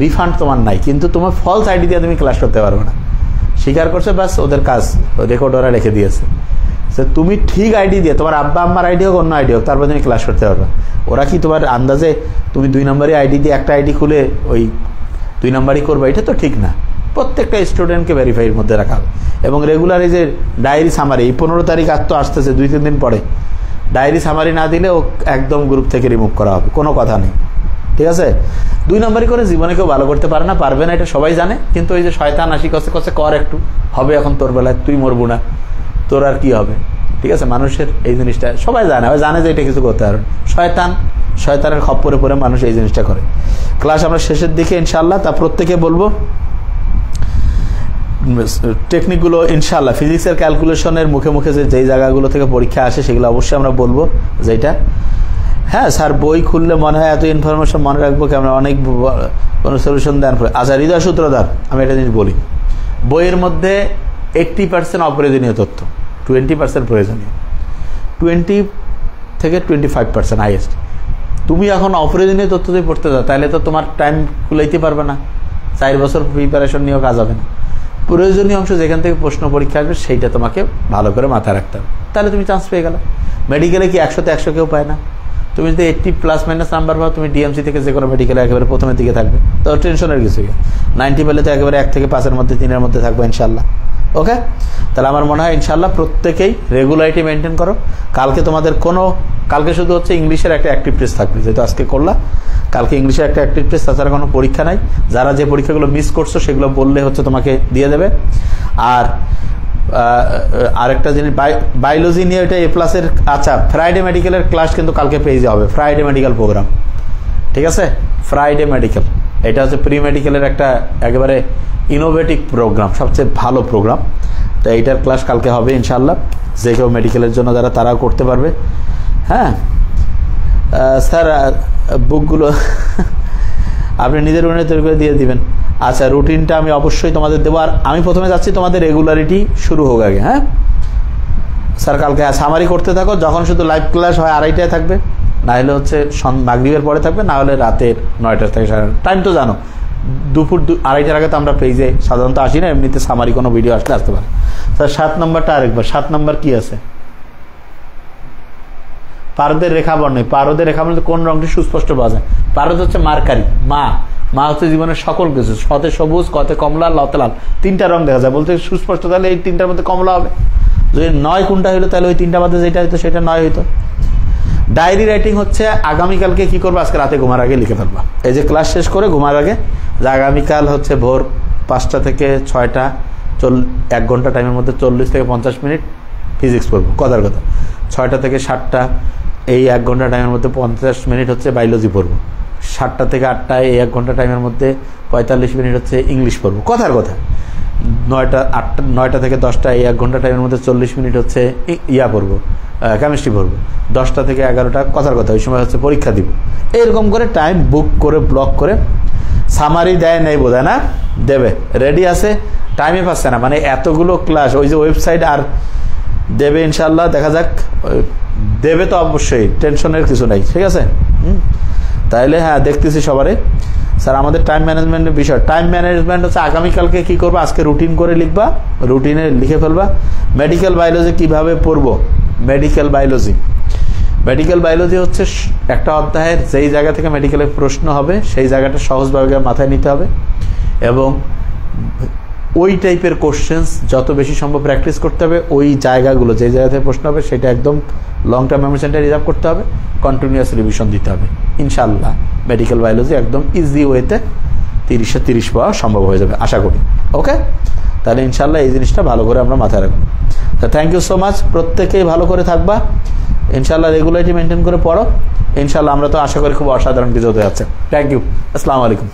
রিফান্ড তোমার নাই, কিন্তু তোমার ফলস আইডি দিয়ে তুমি ক্লাস করতে পারবে না। স্বীকার করছে, ব্যাস ওদের কাজ, রেকর্ড ওরা রেখে দিয়েছে। তুমি ঠিক আইডি দিয়ে, তোমার আব্বা আম্মার আইডি হোক অন্য আইডি হোক, তারপর তুমি ক্লাস করতে পারবে। ওরা কি তোমার আন্দাজে তুমি 2 নম্বরই আইডি দিয়ে একটা আইডি খুলে ওই 2 নম্বরই করবে? এটা তো ঠিক না। প্রত্যেকটা স্টুডেন্টকে ভেরিফাইয়ের মধ্যে রাখা হবে। এবং রেগুলার এই যে ডায়েরি সামারি, এই 15 তারিখ আর তো আসতেছে 2-3 দিন পরে, ডায়েরি সামারি না দিলে ও একদম গ্রুপ থেকে রিমুভ করা হবে, কোনো কথা নেই, ঠিক আছে? 2 নম্বরই করে জীবনে কেউ ভালো করতে পারে না, পারবে না, এটা সবাই জানে। কিন্তু ওই যে শয়তান আসি কষে কষে কর একটু, হবে এখন তোর বেলায়, তুই মরবো না, তোর আর কি হবে, ঠিক আছে? মানুষের এই জিনিসটা সবাই জানে যে এটা কিছু করতে পারবে। শয়তানের খপ্পরে পড়ে মানুষ এই জিনিসটা করে। ক্লাস আমরা শেষের দিকে ইনশাআল্লাহ, তা প্রত্যেকে বলবো টেকনিকগুলো ইনশাআল্লাহ। ফিজিক্সের ক্যালকুলেশনের মুখে মুখে যেই জায়গাগুলো থেকে পরীক্ষা আসে সেগুলো অবশ্যই আমরা বলবো। যেটা হ্যাঁ স্যার বই খুললে মনে হয় এত ইনফরমেশন মনে রাখবো কেমন, অনেক কোনো সলিউশন দেন। আচ্ছা হৃদয় সূত্রধার, আমি একটা জিনিস বলি, বইয়ের মধ্যে 80% অপ্রয়োজনীয় তথ্য, 20% প্রয়োজনীয়, 20 থেকে 25% হাইয়েস্ট। তুমি এখন অপ্রয়োজনীয় তথ্য যদি পড়তে যাও তাহলে তো তোমার টাইম কুলাইতে পারবে না, 4 বছর প্রিপারেশন নিয়েও কাজ হবে না। প্রয়োজনীয় অংশ যেখান থেকে প্রশ্ন পরীক্ষা আসবে সেইটা তোমাকে ভালো করে মাথায় রাখতে হবে, তাহলে তুমি চান্স পেয়ে গেলে। মেডিকেলে কি 100-তে 100 কেউ পায় না? তুমি যদি 80+ নাম্বার পাও, তুমি ডিএমসি থেকে যে কোনো মেডিকেলে একেবারে প্রথমের দিকে থাকবে, তো টেনশনের কিছু। 90 পেলে তো একেবারে 1 থেকে 5-এর মধ্যে 3-এর মধ্যে থাকবে ইনশাল্লাহ। ওকে, তাহলে আমার মনে হয় ইনশাল্লাহ প্রত্যেকেই রেগুলারিটি মেনটেন করো। কালকে তোমাদের কালকে শুধু হচ্ছে ইংলিশের একটা অ্যাক্টিভ টেস্ট থাকবে, যেহেতু আজকে করলা, কালকে ইংলিশের একটা অ্যাক্টিভ টেস্ট, তাছাড়া কোনো পরীক্ষা নাই। যারা যে পরীক্ষাগুলো মিস করছো সেগুলো বললে হচ্ছে তোমাকে দিয়ে দেবে। আর আরেকটা জিনিস, বায়োলজি নিয়ে এটা A+-এর, আচ্ছা ফ্রাইডে মেডিকেলের ক্লাস কিন্তু কালকে পেজে হবে, ফ্রাইডে মেডিকেল প্রোগ্রাম, ঠিক আছে? ফ্রাইডে মেডিকেল, এটা হচ্ছে প্রি মেডিকেলের একটা একেবারে ইনোভেটিভ প্রোগ্রাম, সবচেয়ে ভালো প্রোগ্রাম। তো এইটার ক্লাস কালকে হবে ইনশাল্লাহ। যে কেউ মেডিকেলের জন্য যারা, তারাও করতে পারবে। হ্যাঁ স্যার বুকগুলো আপনি নিজের রুমে তৈরি করে দিয়ে দিবেন। আচ্ছা রুটিনটা আমি অবশ্যই তোমাদের দেবো। আর আমি প্রথমে যাচ্ছি তোমাদের রেগুলারিটি শুরু হোক আগে। হ্যাঁ স্যার কালকে সামারি করতে থাকো, যখন শুধু লাইভ ক্লাস হয় 2:30টায় থাকবে, না হলে হচ্ছে মাগরিবের পরে থাকবে, না হলে রাতের 9টা থেকে 9:30। টাইম তো জানো, দুপুর 2:30টার আগে তো আমরা পেজে সাধারণত আসি না, এমনিতে সামারি কোনো ভিডিও আসতে পারে। স্যার 7 নম্বরটা আরেকবার, 7 নম্বর কি আছে? পারদের রেখাবর্ণ। পারদের রেখাবর্ণ কোন রংটি সুস্পষ্ট পাওয়া যায়? পারদ হচ্ছে মার্কারি, মা হচ্ছে জীবনের সকল কিছু, শতে সবুজ, কতে কমলা, লতে লাল, 3টা রং দেখা যায়। বলতে সুস্পষ্ট, তাহলে এই 3টার মধ্যে কমলা হবে। যদি 9 কোনটা হইলো, তাহলে ওই 3টার মধ্যে যেটা হইতো সেটা 9 হইতো। ডায়েরি রাইটিং হচ্ছে আগামীকালকে কি করবো, আজকে রাতে ঘুমার আগে লিখে ফেলবা। এই যে ক্লাস শেষ করে ঘুমার আগে, যে আগামীকাল হচ্ছে ভোর 5টা থেকে 6টা 1 ঘন্টা টাইমের মধ্যে 40 থেকে 50 মিনিট ফিজিক্স পড়বো, কথার কথা। 6টা থেকে 7টা এই 1 ঘন্টা টাইমের মধ্যে 50 মিনিট হচ্ছে বায়োলজি পড়বো। 7টা থেকে 8টায় এই 1 ঘন্টা টাইমের মধ্যে 45 মিনিট হচ্ছে ইংলিশ পড়বো, কথার কথা। 9টা থেকে 10টা এই 1 ঘন্টা টাইমের মধ্যে 40 মিনিট হচ্ছে পড়বো, কেমিস্ট্রি পড়বো। 10টা থেকে 11টা, কথার কথা, ওই সময় হচ্ছে পরীক্ষা দিব। এরকম করে টাইম বুক করে ব্লক করে, সামারি দেয় নেই বোধ হয় না, দেবে, রেডি আছে, টাইমে পাচ্ছে না, মানে এতগুলো ক্লাস, ওই যে ওয়েবসাইট আর দেবে ইনশাল্লাহ, দেখা যাক, দেবে তো অবশ্যই, টেনশনের কিছু নাই, ঠিক আছে? তাইলে হ্যাঁ দেখতেছি সবারে। স্যার আমাদের টাইম ম্যানেজমেন্টের বিষয়, টাইম ম্যানেজমেন্ট হচ্ছে আগামীকালকে কি করবো, আজকে রুটিন করে লিখবা, রুটিনে লিখে ফেলবা। মেডিকেল বায়োলজি কিভাবে পড়বো? মেডিকেল বায়োলজি হচ্ছে একটা অধ্যায়ের যেই জায়গা থেকে মেডিকেলের প্রশ্ন হবে সেই জায়গাটা সহজভাবে মাথায় নিতে হবে, এবং ওই টাইপের কোশ্চেন্স যত বেশি সম্ভব প্র্যাকটিস করতে হবে। ওই জায়গাগুলো যে জায়গা থেকে প্রশ্ন হবে সেটা একদম লং টার্ম মেমোরি সেন্টারে রিজার্ভ করতে হবে, কন্টিনিউয়াস রিভিশন দিতে হবে। ইনশাআল্লাহ মেডিকেল বায়োলজি একদম ইজি ওয়েতে 30-এ 30 পাওয়া সম্ভব হয়ে যাবে আশা করি। ওকে, তাহলে ইনশাআল্লাহ এই জিনিসটা ভালো করে আমরা মাথায় রাখবো। তো থ্যাংক ইউ সো মাচ, প্রত্যেকেই ভালো করে থাকবা ইনশাআল্লাহ, রেগুলারিটি মেনটেন করে পড়ো ইনশাআল্লাহ। আমরা তো আশা করি খুব অসাধারণ কিছু হতে যাচ্ছে। থ্যাংক ইউ, আসসালামু আলাইকুম।